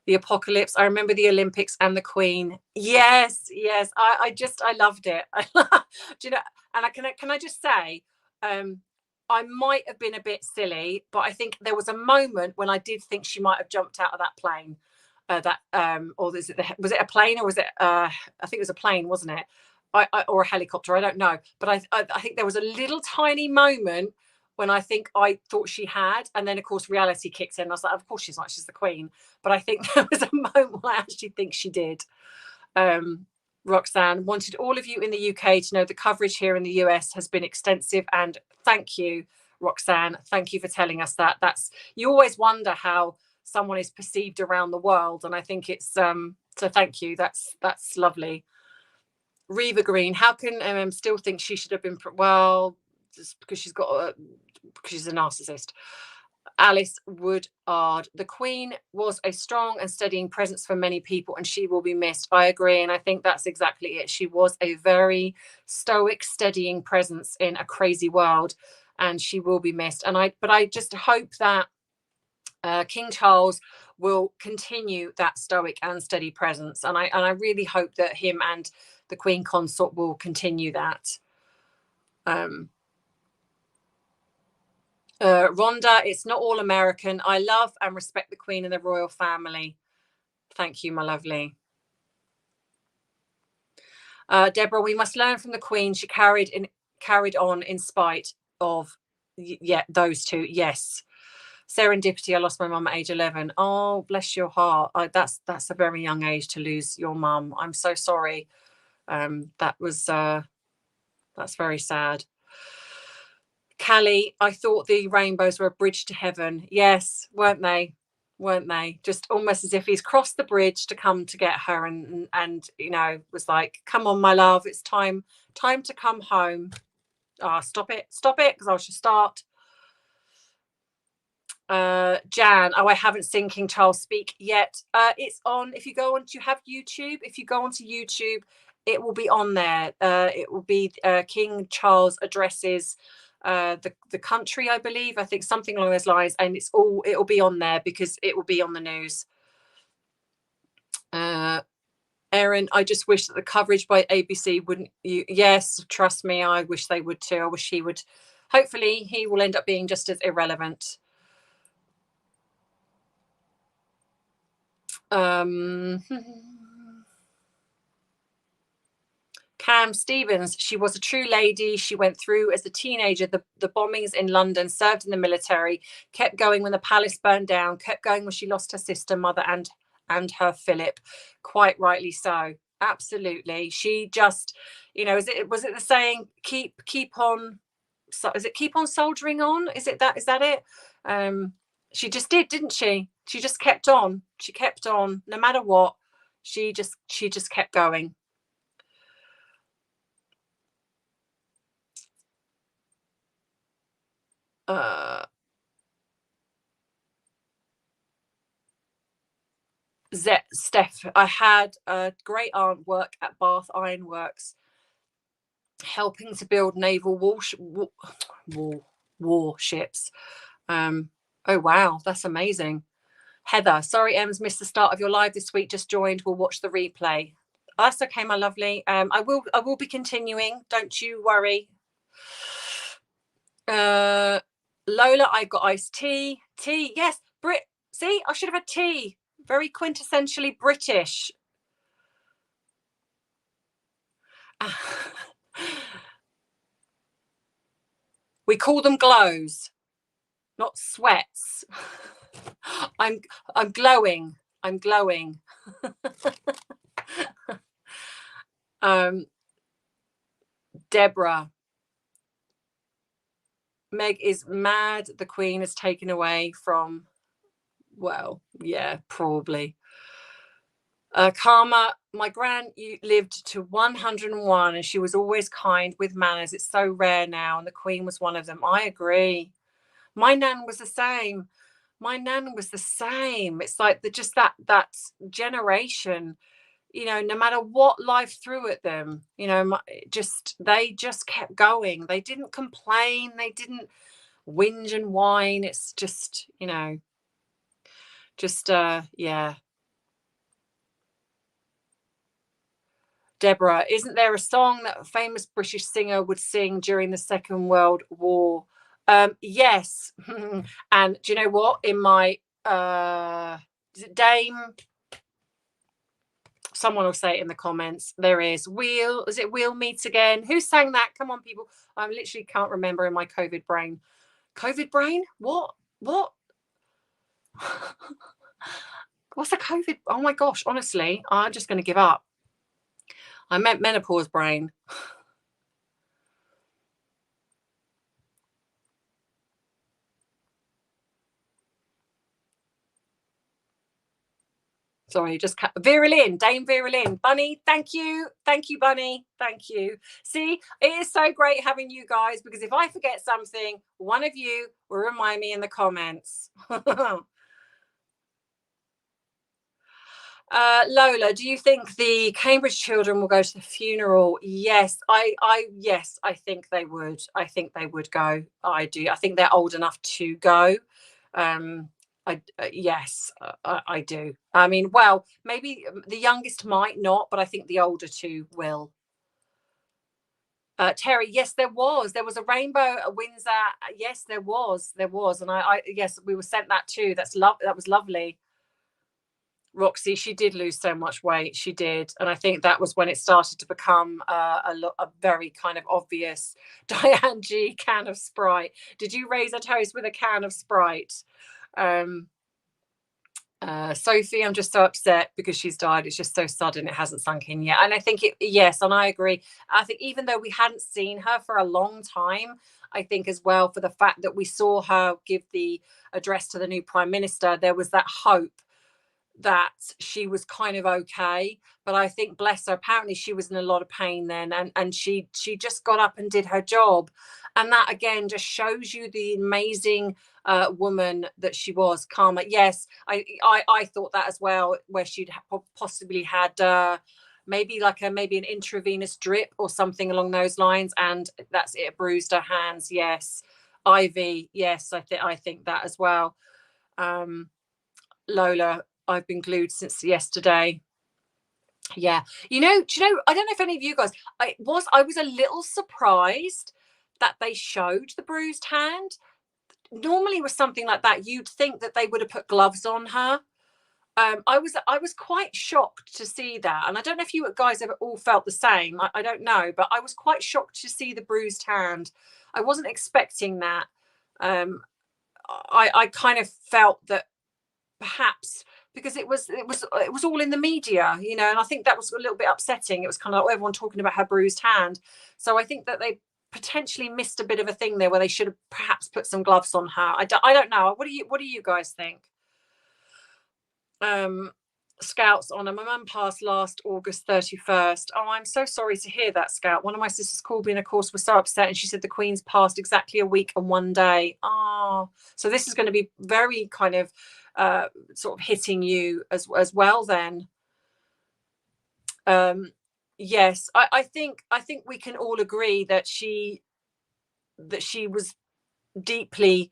The apocalypse. I remember the Olympics and the Queen. Yes. I loved it. Do you know? And can I just say, I might have been a bit silly, but I think there was a moment when I did think she might have jumped out of that plane. Or was it a plane, or was it? I think it was a plane, wasn't it? Or a helicopter? I don't know. But I think there was a little tiny moment when I thought she had, and then of course reality kicks in. I was like, of course she's not. She's the Queen. But I think there was a moment when I actually think she did. Roxanne, wanted all of you in the UK to know the coverage here in the US has been extensive, and thank you, Roxanne. Thank you for telling us that. You always wonder how someone is perceived around the world, and I think it's so thank you. That's lovely. Reva Green, how can still think she should have been just because she's a narcissist. Alice Woodard, the Queen was a strong and steadying presence for many people, and she will be missed. I agree, and I think that's exactly it. She was a very stoic, steadying presence in a crazy world, and she will be missed. But I just hope that King Charles will continue that stoic and steady presence, and I really hope that him and the Queen Consort will continue that. Rhonda, it's not all American. I love and respect the Queen and the royal family. Thank you, my lovely. Deborah, we must learn from the Queen. She carried on in spite of those two. Yes. Serendipity. I lost my mum at age 11. Oh, bless your heart. That's a very young age to lose your mum. I'm so sorry. That's very sad. Callie, I thought the rainbows were a bridge to heaven. Yes, weren't they? Weren't they? Just almost as if he's crossed the bridge to come to get her, and was like, come on, my love, it's time to come home. Stop it, because I should start. Jan, I haven't seen King Charles speak yet. It's on. If you go on, you have YouTube. If you go onto YouTube, it will be on there. It will be King Charles addresses the country, I believe. I think something along those lines, and it'll be on there because it will be on the news. Erin, I just wish that the coverage by ABC wouldn't. Yes, trust me, I wish they would too. I wish he would. Hopefully, he will end up being just as irrelevant. Cam Stevens, she was a true lady. She went through as a teenager the bombings in London, served in the military, kept going when the palace burned down, kept going when she lost her sister, mother, and her Philip. Quite rightly so. Absolutely. She just, was it the saying, keep on, so is it keep on soldiering on? Is that it? She just did, didn't she? She just kept on. She kept on no matter what. She just kept going. Steph, I had a great aunt work at Bath Ironworks, helping to build naval warships. Oh wow, that's amazing. Heather, sorry, Ems missed the start of your live this week. Just joined. We'll watch the replay. That's okay, my lovely. I will be continuing. Don't you worry. Lola, I got iced tea. Tea, yes. Brit. See, I should have had tea. Very quintessentially British. We call them glows, not sweats. I'm glowing. I'm glowing. Deborah. Meg is mad the Queen is taken away from, well, yeah, probably. Karma, my gran lived to 101 and she was always kind with manners. It's so rare now, and the Queen was one of them. I agree. My nan was the same. It's like that generation, no matter what life threw at them, they just kept going. They didn't complain. They didn't whinge and whine. It's just, yeah. Deborah, isn't there a song that a famous British singer would sing during the Second World War? Yes. And do you know what? In my is it Dame? Someone will say it in the comments. There is. Is it We'll Meet Again? Who sang that? Come on, people. I literally can't remember in my COVID brain. COVID brain? What? What's a COVID? Oh my gosh, honestly, I'm just going to give up. I meant menopause brain. Sorry, just Vera Lynn, Dame Vera Lynn. Bunny, thank you. Thank you, Bunny. Thank you. See, it is so great having you guys, because if I forget something, one of you will remind me in the comments. Lola, do you think the Cambridge children will go to the funeral? Yes, yes, I think they would. I think they would go. I do. I think they're old enough to go. Yes, I do. I mean, well, maybe the youngest might not, but I think the older two will. Terry, yes, there was a rainbow at Windsor. Yes, there was, and I yes, we were sent that too. That was lovely. Roxy, she did lose so much weight. She did. And I think that was when it started to become a very kind of obvious Diane G can of Sprite. Did you raise a toast with a can of Sprite? Sophie, I'm just so upset because she's died. It's just so sudden. It hasn't sunk in yet. And I think yes, and I agree. I think even though we hadn't seen her for a long time, I think as well, for the fact that we saw her give the address to the new Prime Minister, there was that hope that she was kind of okay. But I think, bless her, apparently she was in a lot of pain then, and she just got up and did her job. And that again just shows you the amazing woman that she was. Karma, yes, I thought that as well, where she'd possibly had maybe an intravenous drip or something along those lines, and that's it, bruised her hands. Yes. IV, yes, I think that as well. Lola, I've been glued since yesterday. Yeah. Do you know, I don't know if any of you guys, I was a little surprised that they showed the bruised hand. Normally with something like that, you'd think that they would have put gloves on her. I was quite shocked to see that. And I don't know if you guys ever all felt the same. I don't know, but I was quite shocked to see the bruised hand. I wasn't expecting that. I kind of felt that perhaps because it was all in the media, and I think that was a little bit upsetting. It was kind of like everyone talking about her bruised hand. So I think that they potentially missed a bit of a thing there, where they should have perhaps put some gloves on her. I don't know. What do you guys think? Scout's honour. My mum passed last August 31st. Oh, I'm so sorry to hear that, Scout. One of my sisters called me and of course was so upset, and she said the Queen's passed exactly a week and 1 day. Oh, so this is going to be very kind of sort of hitting you as well then. Yes, I think we can all agree that she was deeply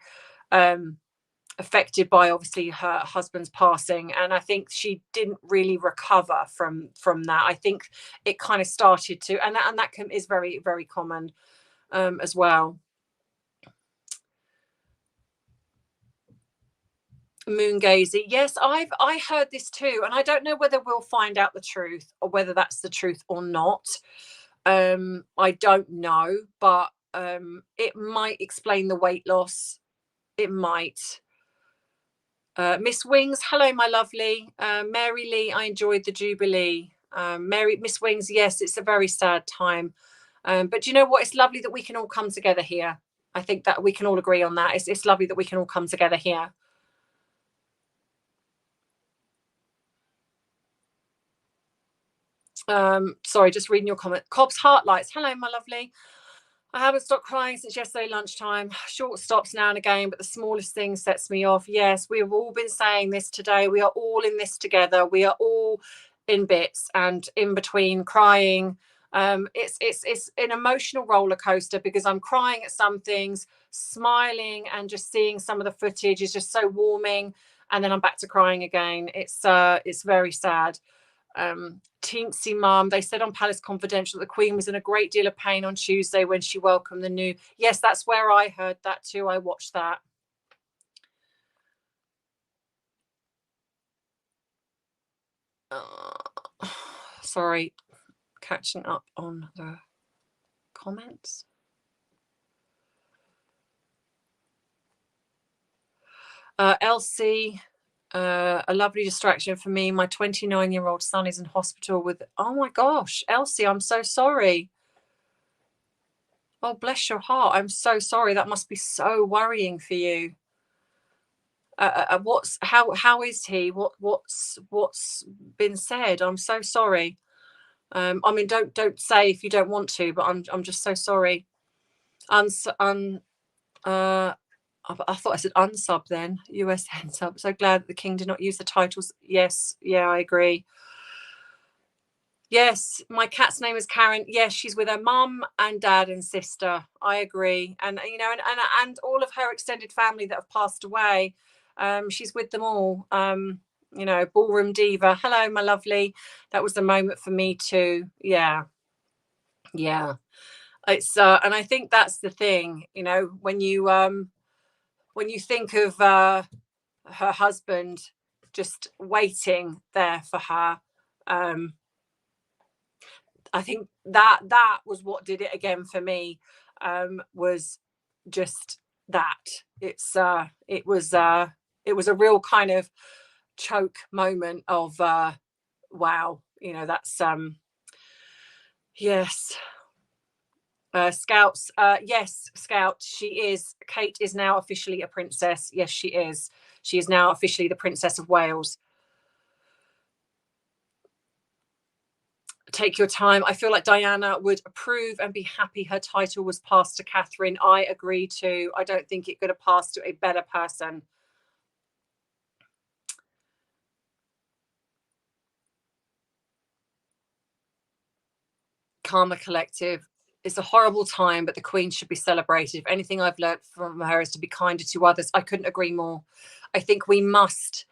affected by obviously her husband's passing, and I think she didn't really recover from that. I think it kind of started to, and that is very, very common as well. Moongazy, yes, I heard this too, and I don't know whether we'll find out the truth or whether that's the truth or not. I don't know, but it might explain the weight loss. It might. Miss Wings, hello, my lovely. Mary Lee, I enjoyed the Jubilee. Miss Wings, yes, it's a very sad time. But you know what? It's lovely that we can all come together here. I think that we can all agree on that. It's lovely that we can all come together here. Sorry, just reading your comment. Cobb's Heartlights, hello, my lovely. I haven't stopped crying since yesterday lunchtime. Short stops now and again, but the smallest thing sets me off. Yes, we have all been saying this today. We are all in this together. We are all in bits and in between crying. It's an emotional roller coaster, because I'm crying at some things, smiling, and just seeing some of the footage is just so warming, and then I'm back to crying again. It's very sad. Teensy Mum, they said on Palace Confidential that the Queen was in a great deal of pain on Tuesday when she welcomed the new. Yes, that's where I heard that too. I watched that. Sorry, catching up on the comments. Elsie, a lovely distraction for me. My 29-year-old son is in hospital with, oh my gosh, Elsie, I'm so sorry. Oh, bless your heart. I'm so sorry. That must be so worrying for you. how is he? What's been said? I'm so sorry. I mean, don't say if you don't want to, but I'm just so sorry. I thought I said unsub then. USN sub. So glad that the king did not use the titles. Yes, yeah, I agree. Yes, my cat's name is Karen. Yes, she's with her mum and dad and sister. I agree. And you know, and all of her extended family that have passed away. She's with them all. You know, ballroom diva. Hello, my lovely. That was the moment for me too. Yeah. Yeah. It's and I think that's the thing, you know, when you think of her husband just waiting there for her, I think that was what did it again for me, was just that. It was a real kind of choke moment of wow, you know, that's yes. Scouts, yes, Scout, Kate is now officially a princess. Yes, she is. She is now officially the Princess of Wales. Take your time. I feel like Diana would approve and be happy her title was passed to Catherine. I agree too. I don't think it could have passed to a better person. Karma Collective. It's a horrible time, but the Queen should be celebrated. If anything I've learned from her is to be kinder to others. I couldn't agree more. I think we must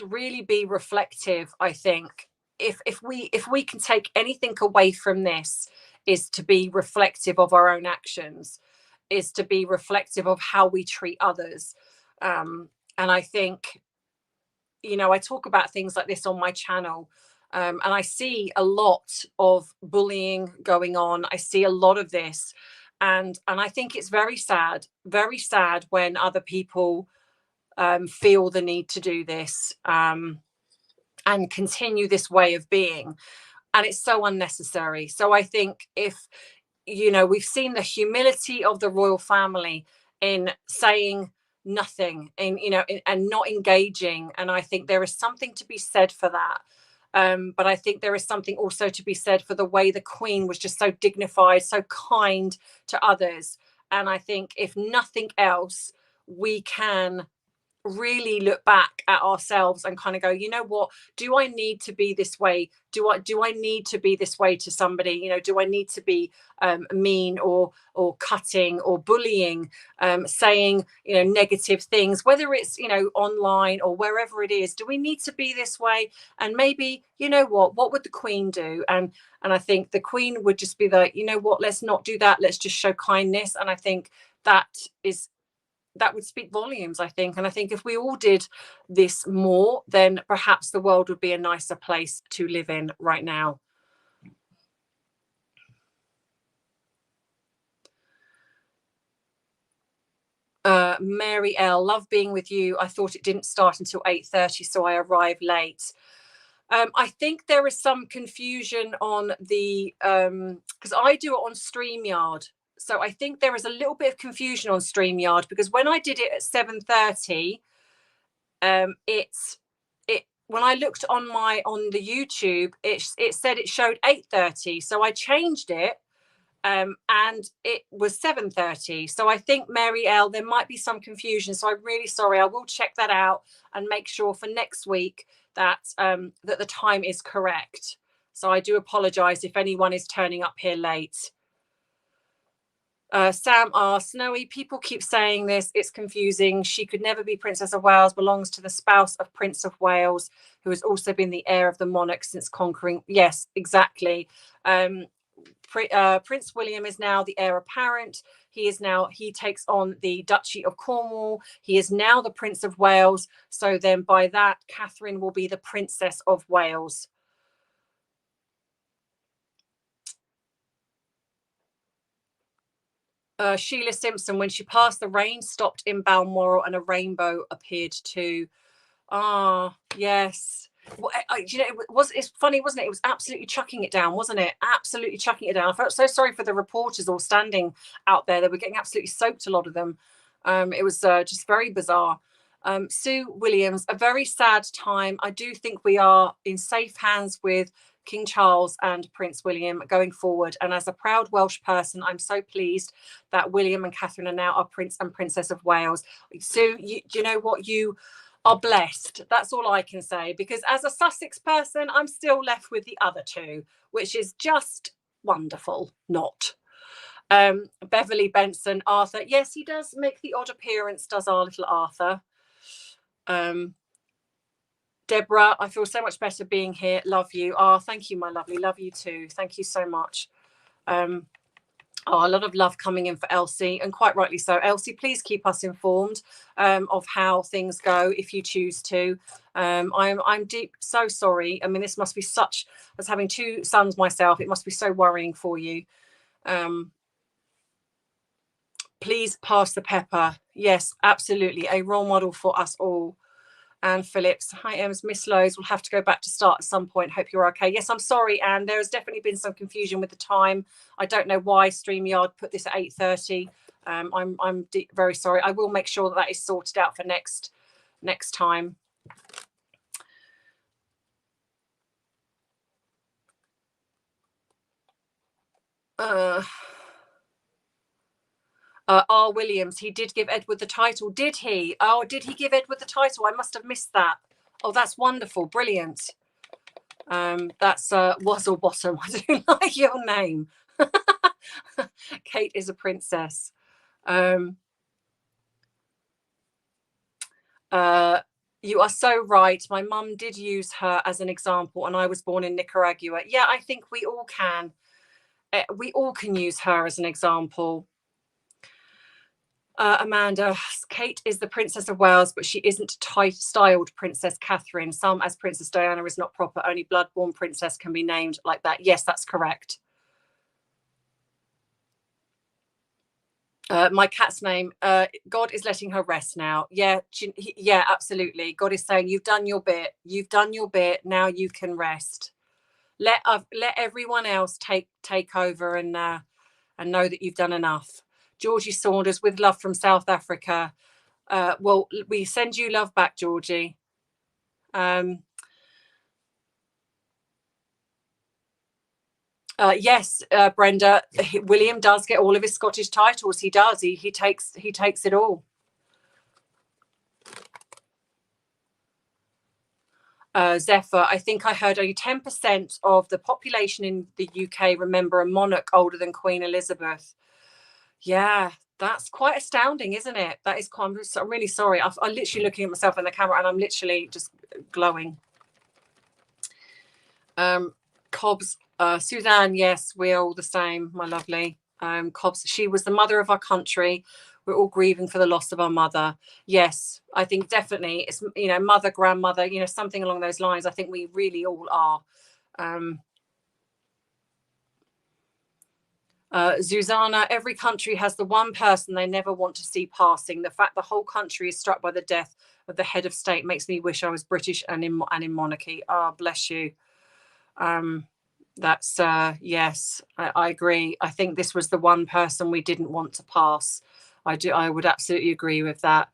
really be reflective. I think if we can take anything away from this, is to be reflective of our own actions, is to be reflective of how we treat others. And I think, you know, I talk about things like this on my channel. And I see a lot of bullying going on. I see a lot of this. And I think it's very sad when other people feel the need to do this, and continue this way of being. And it's so unnecessary. So I think if, you know, we've seen the humility of the royal family in saying nothing, and not engaging. And I think there is something to be said for that. But I think there is something also to be said for the way the Queen was just so dignified, so kind to others. And I think if nothing else, we can really look back at ourselves and kind of go, you know what, do I need to be this way? Do I need to be this way to somebody? You know, do I need to be mean or cutting or bullying, saying, you know, negative things, whether it's, you know, online or wherever it is? Do we need to be this way? And maybe, you know, what would the Queen do? And I think the Queen would just be like, you know what, let's not do that, let's just show kindness. And I think that would speak volumes, I think. And I think if we all did this more, then perhaps the world would be a nicer place to live in right now. Mary L, love being with you. I thought it didn't start until 8:30, so I arrived late. I think there is some confusion on the because I do it on StreamYard. So I think there is a little bit of confusion on StreamYard, because when I did it at 7:30, when I looked on the YouTube, it said it showed 8:30. So I changed it, and it was 7:30. So I think, Mary L, there might be some confusion. So I'm really sorry. I will check that out and make sure for next week that that the time is correct. So I do apologize if anyone is turning up here late. Sam R. Snowy, people keep saying this. It's confusing. She could never be Princess of Wales, belongs to the spouse of Prince of Wales, who has also been the heir of the monarch since conquering. Yes, exactly. Prince William is now the heir apparent. He takes on the Duchy of Cornwall. He is now the Prince of Wales. So then by that, Catherine will be the Princess of Wales. Sheila Simpson, when she passed, the rain stopped in Balmoral and a rainbow appeared too. Ah, yes. Well, you know, it's funny, wasn't it? It was absolutely chucking it down, wasn't it? Absolutely chucking it down. I felt so sorry for the reporters all standing out there. They were getting absolutely soaked, a lot of them. It was just very bizarre. Sue Williams, a very sad time. I do think we are in safe hands with King Charles and Prince William going forward. And as a proud Welsh person, I'm so pleased that William and Catherine are now our Prince and Princess of Wales. Sue, do you know what? You are blessed. That's all I can say, because as a Sussex person, I'm still left with the other two, which is just wonderful. Not. Beverly Benson, Arthur. Yes, he does make the odd appearance, does our little Arthur. Deborah, I feel so much better being here. Love you. Thank you, my lovely. Love you too. Thank you so much. A lot of love coming in for Elsie, and quite rightly so. Elsie, please keep us informed of how things go if you choose to. I'm deep, so sorry. I mean, this must be such, as having two sons myself, it must be so worrying for you. Please pass the pepper. Yes, absolutely. A role model for us all. Anne Phillips, hi Ems, Miss Lowe's, we'll have to go back to start at some point. Hope you're okay. Yes, I'm sorry, Anne. There has definitely been some confusion with the time. I don't know why StreamYard put this at 8:30. I'm very sorry. I will make sure that is sorted out for next time. R. Williams, he did give Edward the title, did he? Oh, did he give Edward the title? I must have missed that. Oh, that's wonderful. Brilliant. That's Wazzle Bottom. I do like your name. Kate is a princess. You are so right. My mum did use her as an example, and I was born in Nicaragua. Yeah, I think we all can. We all can use her as an example. Amanda, Kate is the Princess of Wales, but she isn't styled Princess Catherine. Some, as Princess Diana, is not proper. Only blood-born princess can be named like that. Yes, that's correct. My cat's name, God is letting her rest now. Yeah, yeah, absolutely. God is saying, you've done your bit. You've done your bit. Now you can rest. Let everyone else take over and know that you've done enough. Georgie Saunders, with love from South Africa. Well, we send you love back, Georgie. Yes, Brenda. William does get all of his Scottish titles. He does. He takes it all. Zephyr, I think I heard only 10% of the population in the UK remember a monarch older than Queen Elizabeth. Yeah, that's quite astounding, isn't it? That is quite. I'm really sorry. I'm literally looking at myself in the camera and I'm literally just glowing. Cobbs, Suzanne, yes, we're all the same, my lovely. Cobbs, she was the mother of our country. We're all grieving for the loss of our mother. Yes, I think definitely it's, mother, grandmother, something along those lines. I think we really all are. Zuzana, every country has the one person they never want to see passing. The fact the whole country is struck by the death of the head of state makes me wish I was British and in monarchy. Oh, bless you. That's yes, I agree. I think this was the one person we didn't want to pass. I would absolutely agree with that.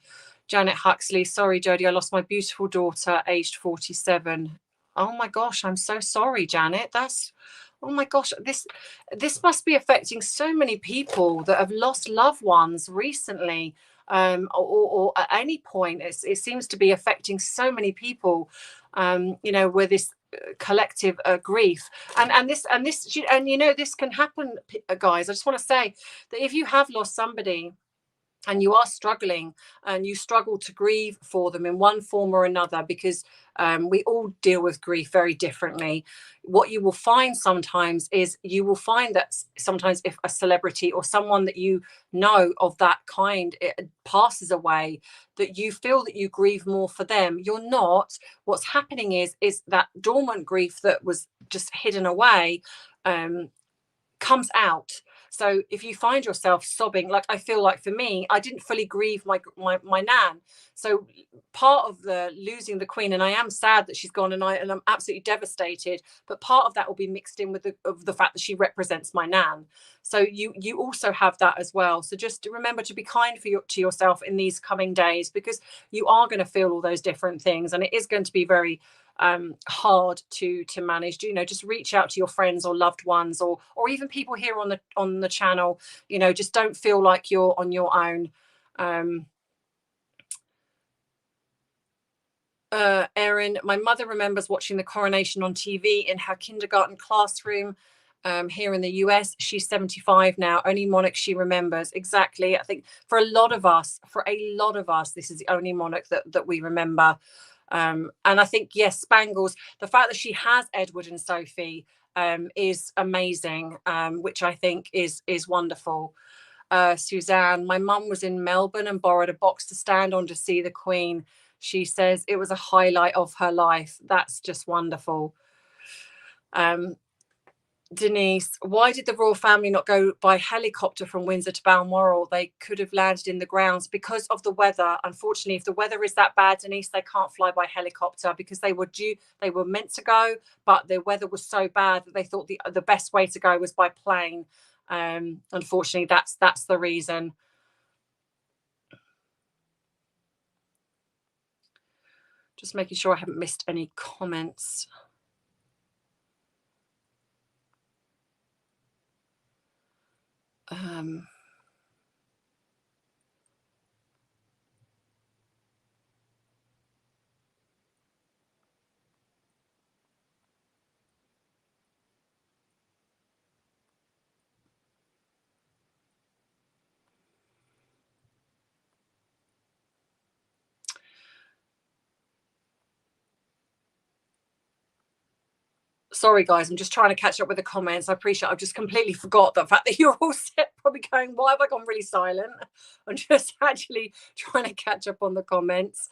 Janet Huxley, sorry, Jodie, I lost my beautiful daughter, aged 47. Oh my gosh, I'm so sorry, Janet. Oh my gosh, this must be affecting so many people that have lost loved ones recently, or at any point. It seems to be affecting so many people, with this collective grief, and this can happen, guys. I just want to say that if you have lost somebody and you are struggling and you struggle to grieve for them in one form or another, because we all deal with grief very differently. What you will find sometimes is that sometimes if a celebrity or someone that you know of that kind passes away, that you feel that you grieve more for them. You're not. What's happening is that dormant grief that was just hidden away comes out. So if you find yourself sobbing, like I feel like for me, I didn't fully grieve my nan. So part of the losing the Queen, and I am sad that she's gone, and I'm absolutely devastated. But part of that will be mixed in with the fact that she represents my nan. So you also have that as well. So just remember to be kind to yourself in these coming days, because you are going to feel all those different things, and it is going to be very hard to manage. Just reach out to your friends or loved ones, or even people here on the channel. Just don't feel like you're on your own. Erin, my mother remembers watching the coronation on TV in her kindergarten classroom here in the US. She's 75 now. Only monarch she remembers. Exactly. I think for a lot of us, this is the only monarch that we remember. And I think, yes, Spangles, the fact that she has Edward and Sophie is amazing, which I think is wonderful. Suzanne, my mum was in Melbourne and borrowed a box to stand on to see the Queen. She says it was a highlight of her life. That's just wonderful. Denise, why did the royal family not go by helicopter from Windsor to Balmoral? They could have landed in the grounds because of the weather. Unfortunately, if the weather is that bad, Denise, they can't fly by helicopter, because they were meant to go, but the weather was so bad that they thought the best way to go was by plane. Unfortunately, that's the reason. Just making sure I haven't missed any comments. Sorry, guys, I'm just trying to catch up with the comments. I appreciate I've just completely forgot the fact that you're all set, probably going, why have I gone really silent? I'm just actually trying to catch up on the comments.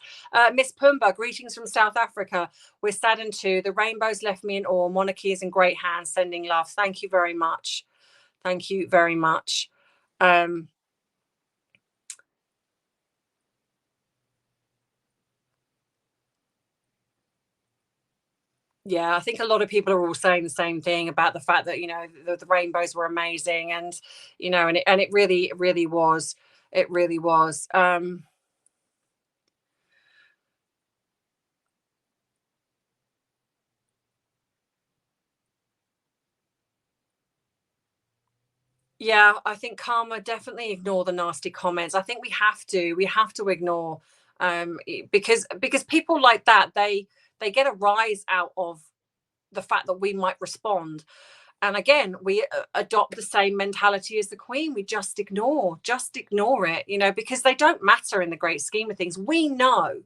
Miss Pumba, greetings from South Africa. We're saddened too. The rainbows left me in awe. Monarchy is in great hands. Sending love. Thank you very much. Thank you very much. Yeah, I think a lot of people are all saying the same thing about the fact that the rainbows were amazing, and and it really was. It really was. Yeah, I think karma, definitely ignore the nasty comments. I think we have to ignore, because people like that, they get a rise out of the fact that we might respond. And again, we adopt the same mentality as the Queen. We just ignore it, because they don't matter in the great scheme of things. We know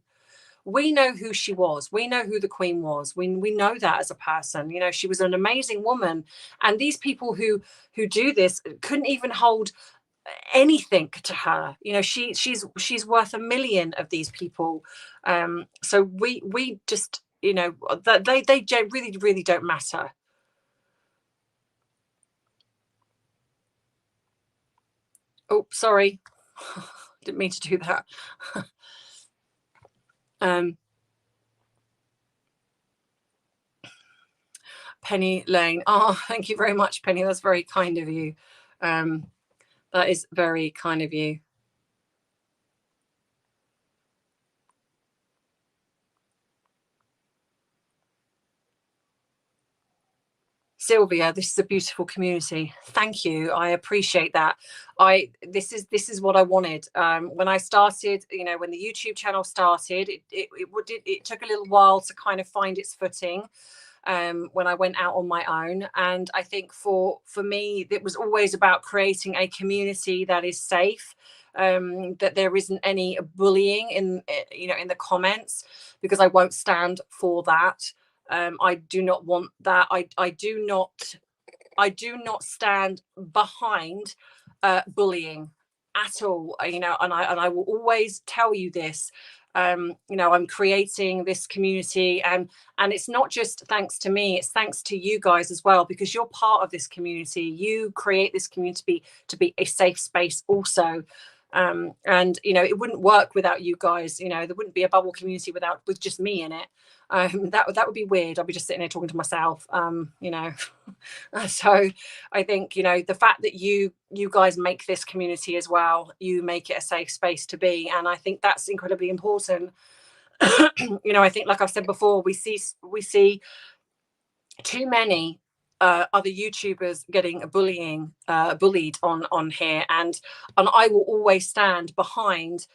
who she was. We know who the Queen was. We know that as a person. She was an amazing woman. And these people who do this couldn't even hold anything to her. She's worth a million of these people. So we just, they really don't matter. Oh, sorry. Didn't mean to do that. Penny Lane. Oh, thank you very much, Penny. That's very kind of you. That is very kind of you. Sylvia, this is a beautiful community. Thank you. I appreciate that. This is what I wanted. When I started, when the YouTube channel started, it took a little while to kind of find its footing. When I went out on my own, and I think for me, it was always about creating a community that is safe, that there isn't any bullying in the comments, because I won't stand for that. I do not want that. I do not stand behind bullying at all. And I will always tell you this. You know, I'm creating this community, and it's not just thanks to me, it's thanks to you guys as well, because you're part of this community. You create this community to be a safe space also. And you know, it wouldn't work without you guys. You know, there wouldn't be a bubble community with just me in it. That would be weird. I'd be just sitting there talking to myself. You know. So I think, you know, the fact that you guys make this community as well, you make it a safe space to be, and I think that's incredibly important. You know, I think, like I've said before, we see too many other YouTubers getting bullied on here, and I will always stand behind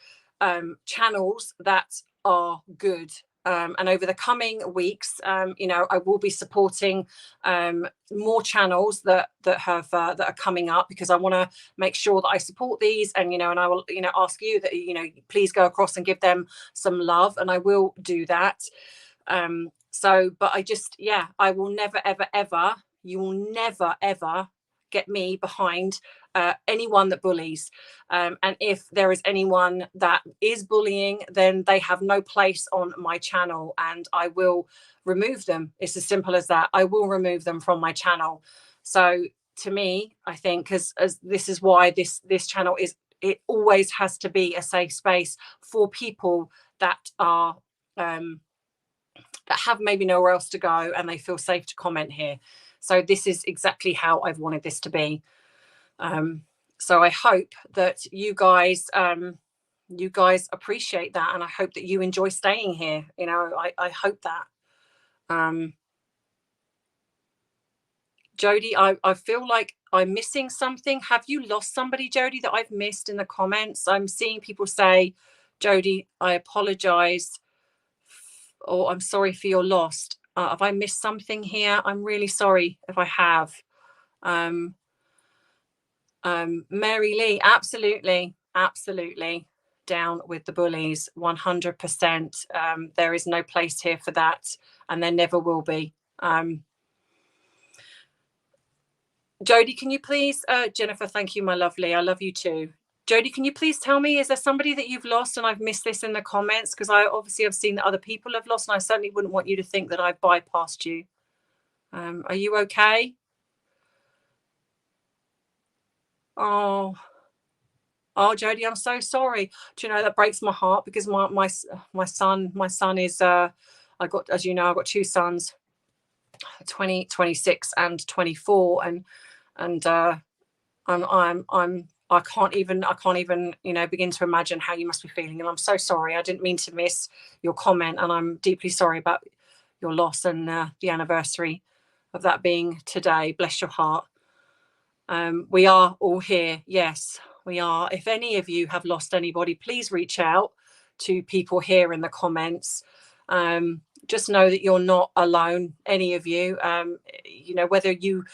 channels that are good. And over the coming weeks, you know, I will be supporting more channels that are coming up, because I want to make sure that I support these, and you know, and I will, you know, ask you that, you know, please go across and give them some love, and I will do that. So, but I just, yeah, I will never, ever, ever, you will never, ever get me behind anyone that bullies. And if there is anyone that is bullying, then they have no place on my channel, and I will remove them. It's as simple as that. I will remove them from my channel. So to me, I think, as this is why this channel is, it always has to be a safe space for people that are that have maybe nowhere else to go, and they feel safe to comment here. So this is exactly how I've wanted this to be. So I hope that you guys appreciate that, and I hope that you enjoy staying here. You know, I hope that. Jody, I feel like I'm missing something. Have you lost somebody, Jody, that I've missed in the comments? I'm seeing people say, Jody, I apologize, or I'm sorry for your loss. Have I missed something here? I'm really sorry if I have. Mary Lee, absolutely down with the bullies, 100%. There is no place here for that, and there never will be. Jody, can you please, Jennifer, thank you, my lovely. I love you too. Jody, can you please tell me, is there somebody that you've lost and I've missed this in the comments? Because I obviously have seen that other people have lost, and I certainly wouldn't want you to think that I bypassed you. Are you okay? Oh, Jody, I'm so sorry. Do you know, that breaks my heart, because my son is I got, as you know, I've got two sons, 20, 26 and 24, and I can't even, you know, begin to imagine how you must be feeling. And I'm so sorry. I didn't mean to miss your comment, and I'm deeply sorry about your loss and the anniversary of that being today. Bless your heart. We are all here. Yes, we are. If any of you have lost anybody, please reach out to people here in the comments. Just know that you're not alone, any of you. You know, whether you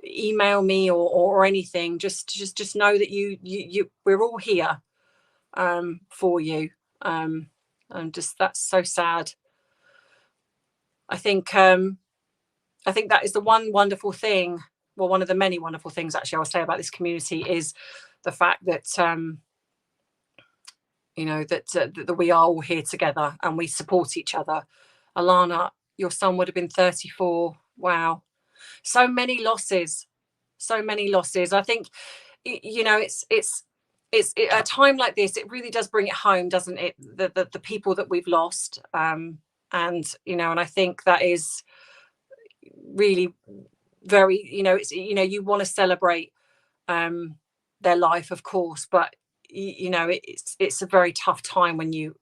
email me or anything, just know that you we're all here for you. And just, that's so sad. I think that is the one wonderful thing, well, one of the many wonderful things, actually, I will say about this community, is the fact that you know, that we are all here together and we support each other. Alana, your son would have been 34. Wow. So many losses. I think, you know, it's a time like this, it really does bring it home, doesn't it? The people that we've lost. And, you know, and I think that is really very, you know, it's, you know, you want to celebrate their life, of course, but you know, it's a very tough time when you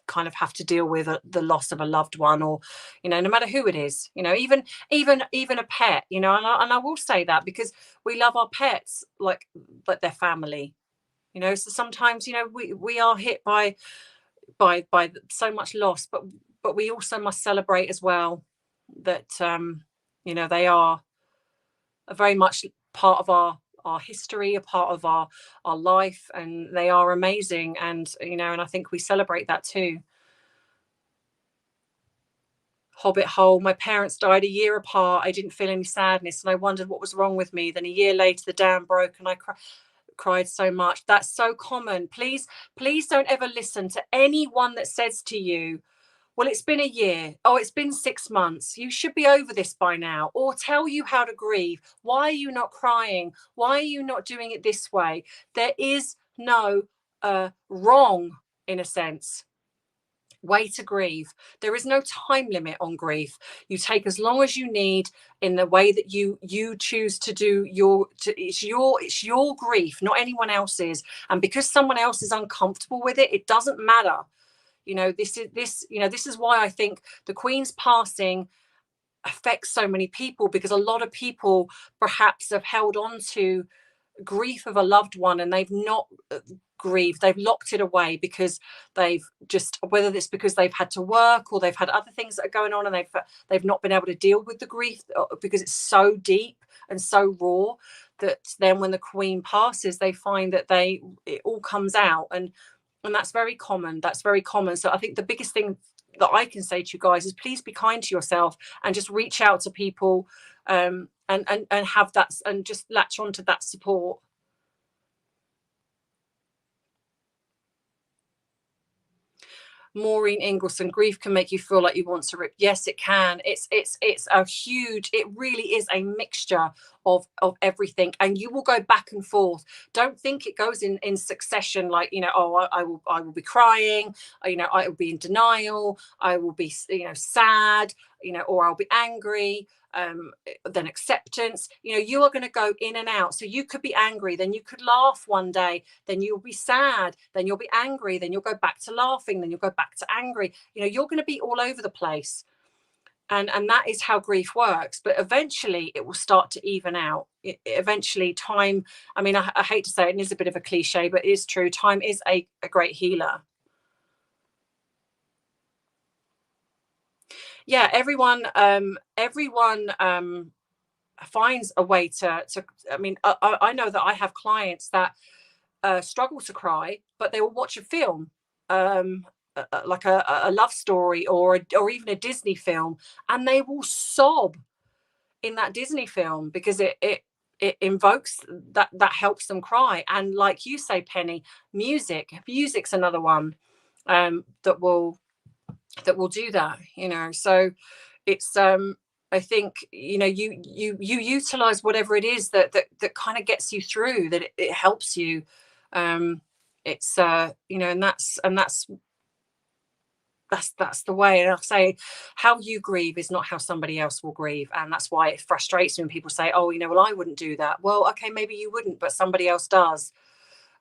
kind of have to deal with the loss of a loved one, or, you know, no matter who it is, you know, even a pet, you know. And I will say that, because we love our pets like their family, you know. So sometimes, you know, we are hit by so much loss, but we also must celebrate as well that you know, they are very much part of our history, a part of our life, and they are amazing. And, you know, and I think we celebrate that too. Hobbit Hole, my parents died a year apart. I didn't feel any sadness, and I wondered what was wrong with me. Then a year later, the dam broke, and I cried. cried so much. That's so common. Please don't ever listen to anyone that says to you, well, it's been a year. Oh, it's been 6 months. You should be over this by now. Or tell you how to grieve. Why are you not crying? Why are you not doing it this way? There is no wrong, in a sense, way to grieve. There is no time limit on grief. You take as long as you need in the way that you choose to do it's your grief, not anyone else's. And because someone else is uncomfortable with it, it doesn't matter. This is why I think the Queen's passing affects so many people, because a lot of people perhaps have held on to grief of a loved one and they've not grieved. They've locked it away because they've just, whether it's because they've had to work or they've had other things that are going on, and they've not been able to deal with the grief because it's so deep and so raw, that then when the Queen passes, they find that it all comes out. And that's very common. So I think the biggest thing that I can say to you guys is, please be kind to yourself and just reach out to people, and have that, and just latch onto that support. Maureen Ingleson, grief can make you feel like you want to rip. Yes, it can. It's a huge, it really is a mixture of everything, and you will go back and forth. Don't think it goes in succession, like, I will be crying, I will be in denial, I will be sad, or I'll be angry, then acceptance. You are going to go in and out. So you could be angry, then you could laugh one day, then you'll be sad, then you'll be angry, then you'll go back to laughing, then you'll go back to angry. You're going to be all over the place. And that is how grief works. But eventually it will start to even out. Eventually time, I hate to say it, and it's a bit of a cliche, but it is true. Time is a great healer. Yeah, everyone finds a way to I know that I have clients that struggle to cry, but they will watch a film, like a love story or even a Disney film, and they will sob in that Disney film because it invokes that helps them cry. And like you say, Penny, music's another one that will do that. So it's I think you utilize whatever it is that kind of gets you through, that it helps you. It's and that's the way. And I'll say, how you grieve is not how somebody else will grieve, and that's why it frustrates me when people say, oh, well, I wouldn't do that. Well, okay, maybe you wouldn't, but somebody else does.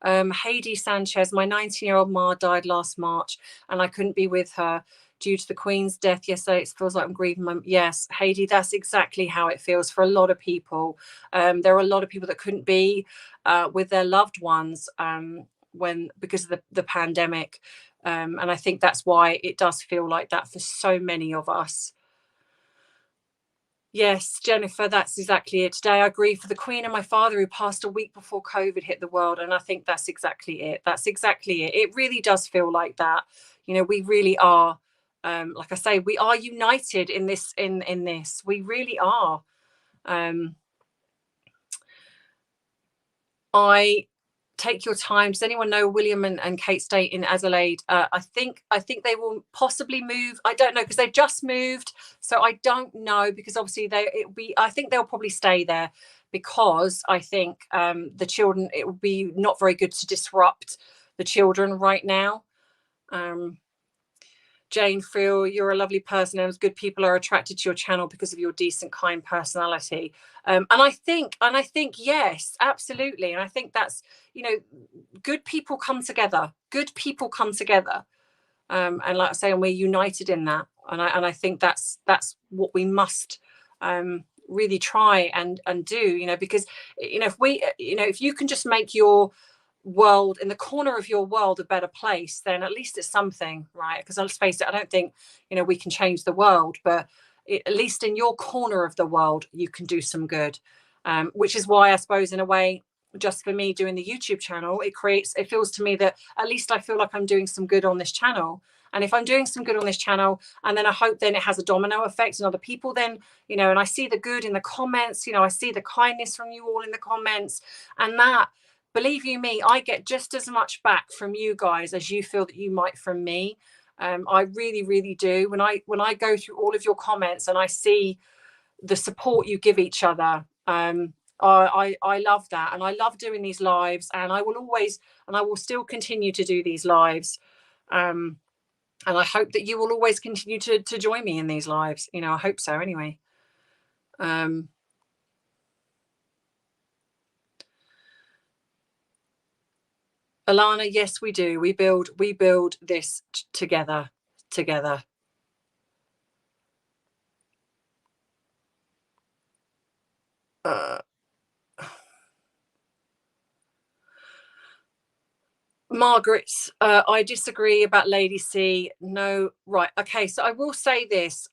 Heidi Sanchez, my 19-year-old ma died last March and I couldn't be with her due to the Queen's death yesterday. It feels like I'm grieving. Yes, Heidi, that's exactly how it feels for a lot of people. There are a lot of people that couldn't be with their loved ones because of the pandemic. And I think that's why it does feel like that for so many of us. Yes, Jennifer, that's exactly it. Today I grieve for the Queen and my father, who passed a week before COVID hit the world. And I think that's exactly it. It really does feel like that. We really are, like I say, we are united in this. We really are. I take your time. Does anyone know William and Kate stay in Adelaide? I think they will possibly move. I don't know, because they've just moved, so I don't know, because obviously I think they'll probably stay there, because I think the children, it would be not very good to disrupt the children right now. Jane, Phil, you're a lovely person, and good people are attracted to your channel because of your decent, kind personality. And I think yes, absolutely. And I think that's, good people come together. And like I say, and we're united in that. And I think that's what we must really try and do, because, if you can just make your world, in the corner of your world, a better place, then at least it's something, right? Because let's face it, I don't think we can change the world, but at least in your corner of the world you can do some good, which is why I suppose, in a way, just for me doing the YouTube channel, it feels to me that at least I feel like I'm doing some good on this channel. And if I'm doing some good on this channel, and then I hope then it has a domino effect on other people, then and I see the good in the comments, I see the kindness from you all in the comments, and that believe you me, I get just as much back from you guys as you feel that you might from me. I really, really do. When I go through all of your comments and I see the support you give each other, I love that, and I love doing these lives, and I will still continue to do these lives, and I hope that you will always continue to join me in these lives. You know, I hope so. Anyway. Alana, yes, we do. We build this together. Margaret's, I disagree about Lady C. No, right. Okay, so I will say this.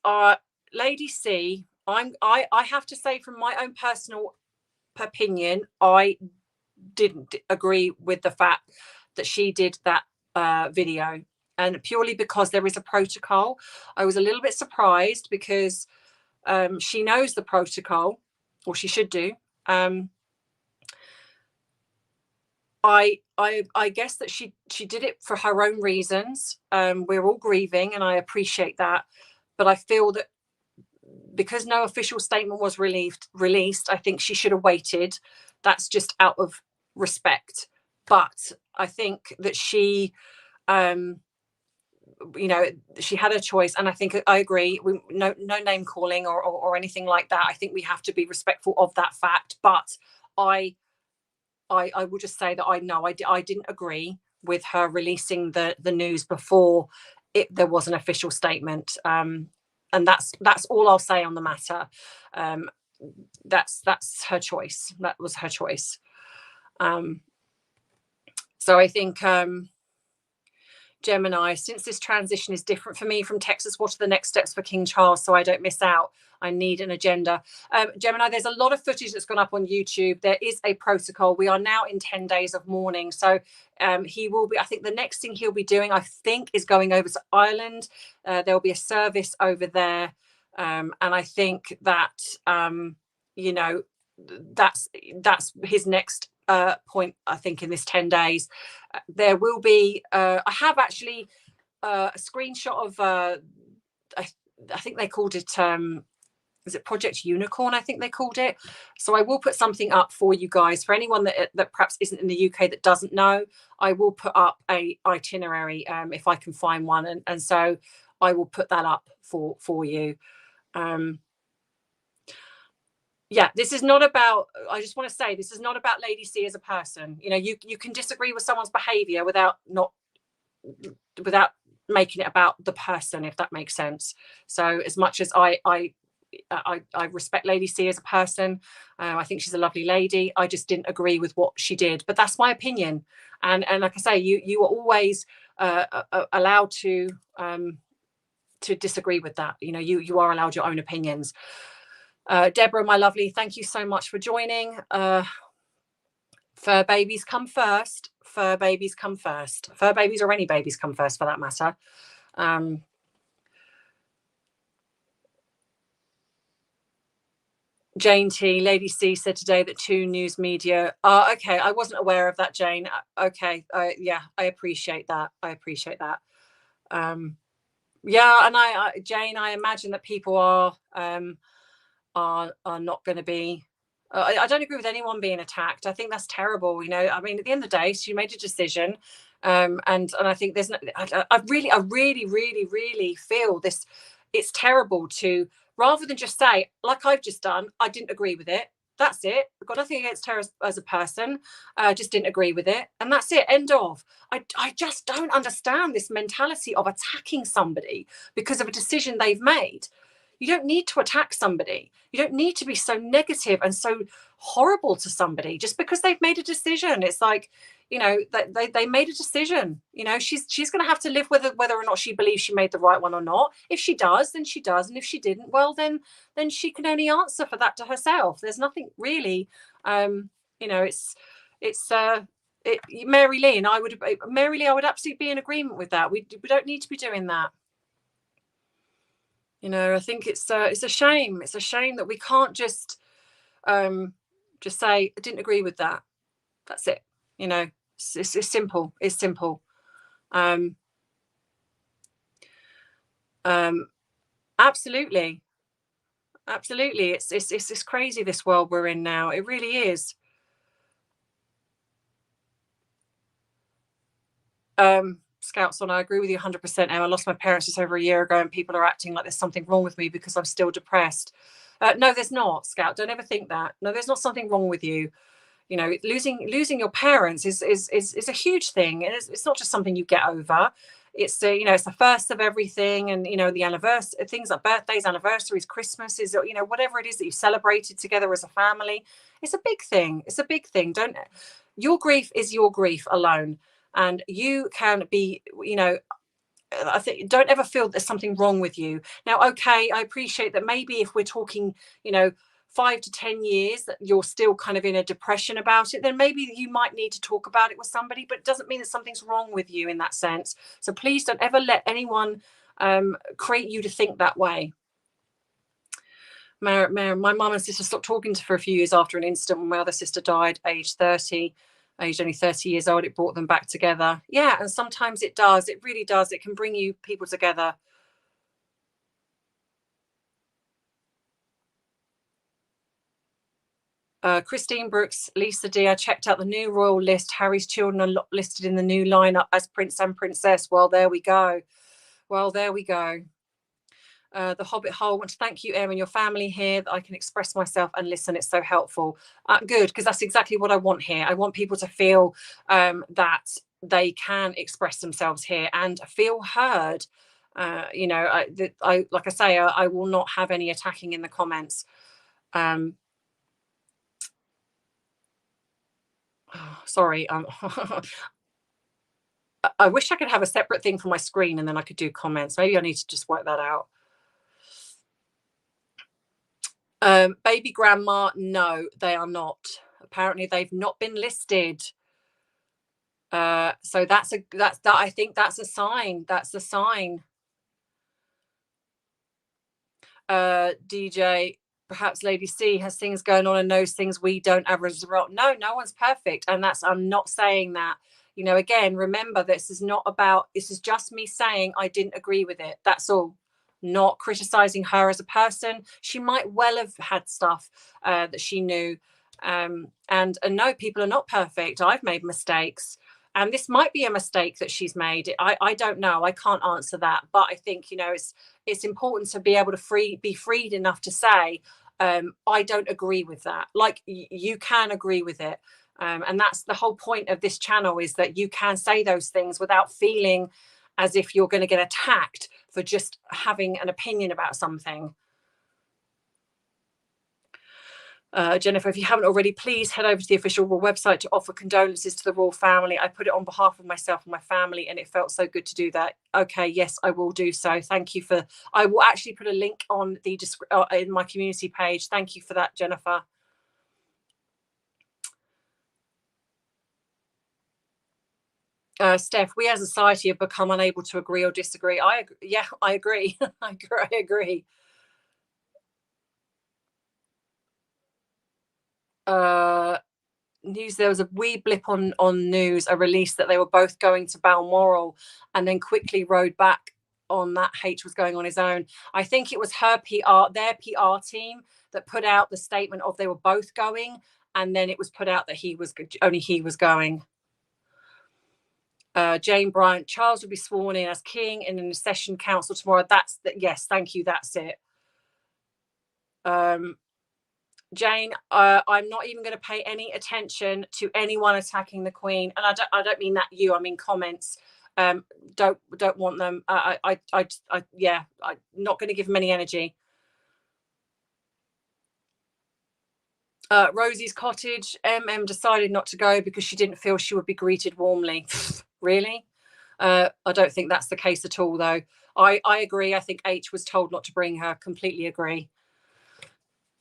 Lady C, I have to say, from my own personal opinion, I didn't agree with the fact that she did that video, and purely because there is a protocol. I was a little bit surprised because she knows the protocol, or she should do. I guess that she did it for her own reasons. We're all grieving, and I appreciate that, but I feel that because no official statement was released, I think she should have waited. That's just out of respect. But I think that she, you know, she had a choice, and I think I agree. No name calling or anything like that. I think we have to be respectful of that fact. But I will just say that I didn't agree with her releasing the news before there was an official statement. And that's all I'll say on the matter. That's her choice. That was her choice. So I think, Gemini, since this transition is different for me from Texas, what are the next steps for King Charles so I don't miss out? I need an agenda. Gemini, there's a lot of footage that's gone up on YouTube. There is a protocol. We are now in 10 days of mourning. So he will be, I think the next thing he'll be doing, I think, is going over to Ireland. There will be a service over there. And I think that, you know, that's his next point, I think, in this 10 days. There will be, I have actually a screenshot of, I think they called it, is it Project Unicorn? I think they called it. So I will put something up for you guys. For anyone that perhaps isn't in the UK that doesn't know, I will put up a itinerary if I can find one. And so I will put that up for you. Yeah, this is not about, I just want to say, this is not about Lady C as a person. You know, you can disagree with someone's behavior without making it about the person, if that makes sense. So as much as I respect Lady C as a person, I think she's a lovely lady, I just didn't agree with what she did. But that's my opinion. And like I say, you are always allowed to disagree with that. You know, you are allowed your own opinions. Deborah, my lovely, thank you so much for joining. Fur babies come first. Fur babies come first. Fur babies, or any babies, come first for that matter. Jane T, Lady C said today that 2 news media. Okay, I wasn't aware of that, Jane. Okay, yeah, I appreciate that. Yeah, and Jane, I imagine that people are not going to be. I don't agree with anyone being attacked. I think that's terrible. You know, I mean, at the end of the day, she made a decision, and I think there's no. I really feel this. It's terrible to, rather than just say, like I've just done, I didn't agree with it. That's it. I've got nothing against her as a person. Just didn't agree with it, and that's it. End of. I just don't understand this mentality of attacking somebody because of a decision they've made. You don't need to attack somebody. You don't need to be so negative and so horrible to somebody just because they've made a decision. It's like, you know, they made a decision. You know, she's going to have to live with it, whether or not she believes she made the right one or not. If she does, then she does, and if she didn't, well, then she can only answer for that to herself. There's nothing really, you know. Mary Lee, I would absolutely be in agreement with that. We don't need to be doing that. You know, I think it's a shame. It's a shame that we can't just say, I didn't agree with that. That's it. You know, it's simple. It's simple. Absolutely. Absolutely. It's crazy, this world we're in now. It really is. Scouts on, I agree with you 100%, Em. I lost my parents just over a year ago, and people are acting like there's something wrong with me because I'm still depressed. No, there's not, Scout. Don't ever think that. No, there's not something wrong with you. You know, losing your parents is a huge thing. It's not just something you get over. It's you know, it's the first of everything, and you know, the anniversary things like birthdays, anniversaries, Christmases, you know, whatever it is that you celebrated together as a family. It's a big thing. It's a big thing. Don't Your grief is your grief alone, and you can be, you know, I think, don't ever feel there's something wrong with you. Now, okay, I appreciate that maybe if we're talking, you know, 5 to 10 years that you're still kind of in a depression about it, then maybe you might need to talk about it with somebody, but it doesn't mean that something's wrong with you in that sense. So please don't ever let anyone create you to think that way. My mum and sister stopped talking for a few years after an incident when my other sister died, aged only 30 years old. It brought them back together. Yeah, and sometimes it does. It really does. It can bring you people together. Christine Brooks, Lisa D, I checked out the new royal list. Harry's children are listed in the new lineup as Prince and Princess. Well, there we go. Well, there we go. The Hobbit Hole, I want to thank you, Em, and your family here, that I can express myself and listen. It's so helpful. Good, because that's exactly what I want here. I want people to feel that they can express themselves here and feel heard. You know, I like I say, I will not have any attacking in the comments. Sorry. I wish I could have a separate thing for my screen and then I could do comments. Maybe I need to just work that out. Baby grandma, no, they are not. Apparently, they've not been listed. So I think that's a sign. That's a sign. DJ, perhaps Lady C has things going on and knows things we don't as a result. No one's perfect, and I'm not saying that. You know, again, remember, this is just me saying I didn't agree with it. That's all. Not criticizing her as a person. She might well have had stuff that she knew. And no, people are not perfect. I've made mistakes. And this might be a mistake that she's made. I don't know. I can't answer that. But I think, you know, it's important to be able to be freed enough to say, I don't agree with that. Like, you can agree with it. And that's the whole point of this channel, is that you can say those things without feeling as if you're going to get attacked for just having an opinion about something. Jennifer, if you haven't already, please head over to the official royal website to offer condolences to the royal family. I put it on behalf of myself and my family, and it felt so good to do that. Okay, yes, I will do so. Thank you I will actually put a link on the in my community page. Thank you for that, Jennifer. Steph, we as a society have become unable to agree or disagree. I agree. I agree. News, there was a wee blip on news, a release that they were both going to Balmoral, and then quickly rode back on that H was going on his own. I think it was their PR team that put out the statement of they were both going, and then it was put out that only he was going. Jane Bryant, Charles will be sworn in as king in an session council tomorrow. Yes, thank you, that's it. Jane, I'm not even going to pay any attention to anyone attacking the Queen, and I don't mean that you. I mean comments. Don't want them. Yeah, I'm not going to give them any energy. Rosie's cottage. Decided not to go because she didn't feel she would be greeted warmly. Really? I don't think that's the case at all, though. I agree. I think H was told not to bring her. Completely agree.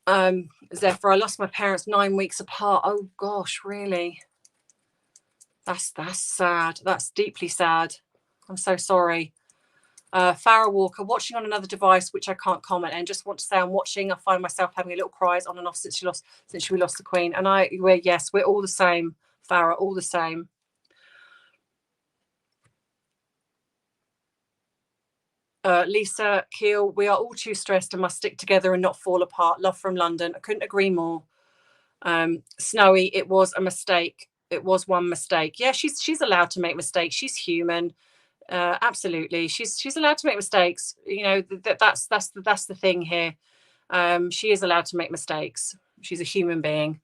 Zephyr, I lost my parents 9 weeks apart. Oh gosh, really? That's sad. That's deeply sad. I'm so sorry. Farrah Walker, watching on another device, which I can't comment, and just want to say I'm watching. I find myself having a little cries on and off since we lost the Queen. And yes, we're all the same. Farah, all the same. Lisa Keel, we are all too stressed and must stick together and not fall apart. Love from London. I couldn't agree more. Snowy, it was a mistake. It was one mistake. Yeah, she's allowed to make mistakes. She's human. Absolutely, she's allowed to make mistakes. You know, that's the thing here. She is allowed to make mistakes. She's a human being.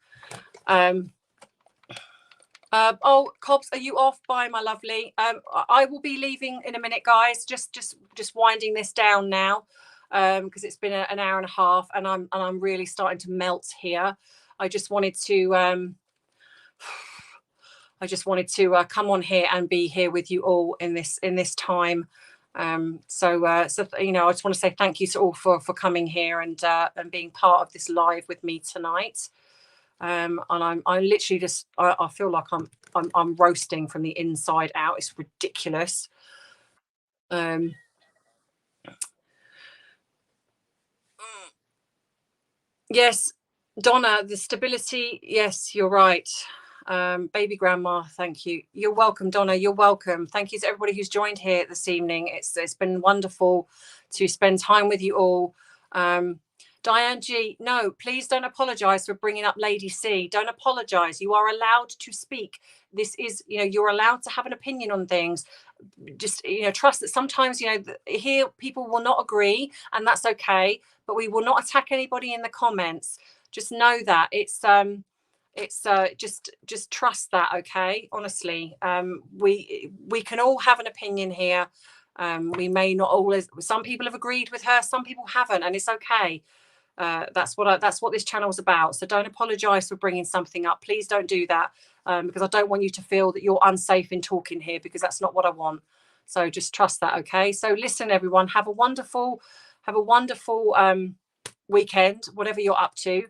Oh, Cobbs, are you off? Bye, my lovely. I will be leaving in a minute, guys. Just winding this down now, because it's been an hour and a half, and I'm really starting to melt here. I just wanted to come on here and be here with you all in this time. So you know, I just want to say thank you to all for coming here and being part of this live with me tonight. And I literally just I feel like I'm roasting from the inside out. It's ridiculous. Yes, Donna, the stability. Yes, you're right. Baby grandma, thank you. You're welcome, Donna. You're welcome. Thank you to everybody who's joined here this evening. It's been wonderful to spend time with you all. Diane G, no, please don't apologize for bringing up Lady C. Don't apologize. You are allowed to speak. This is, you know, you're allowed to have an opinion on things. Just, you know, trust that sometimes, you know, here people will not agree, and that's okay, but we will not attack anybody in the comments. Just know that it's just trust that, okay? Honestly, we can all have an opinion here. We may not always, some people have agreed with her, some people haven't, and it's okay. That's what this channel is about. So don't apologize for bringing something up. Please don't do that, because I don't want you to feel that you're unsafe in talking here, because that's not what I want. So just trust that, okay? So listen, everyone, have a wonderful weekend, whatever you're up to.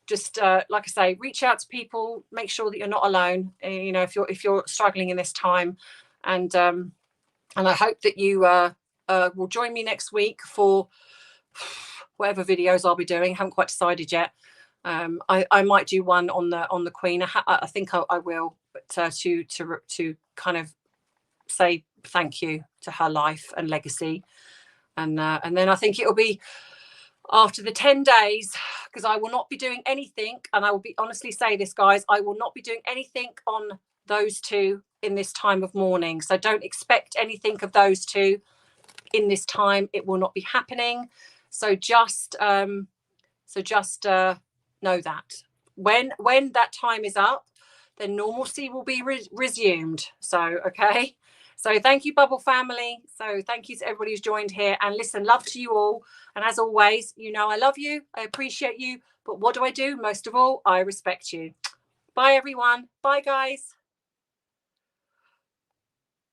Just like I say, reach out to people, make sure that you're not alone, you know, if you're struggling in this time. And I hope that you will join me next week for whatever videos I'll be doing. I haven't quite decided yet. I might do one on the Queen. I think I will, but to kind of say thank you to her life and legacy, and then I think it'll be after the 10 days, because I will not be doing anything, and I will be honestly say this, guys, I will not be doing anything on those two in this time of mourning. So don't expect anything of those two in this time. It will not be happening. So just know that when that time is up, then normalcy will be resumed. So okay. So thank you, Bubble family. So thank you to everybody who's joined here. And listen, love to you all. And as always, you know I love you. I appreciate you. But what do? Most of all, I respect you. Bye, everyone. Bye, guys.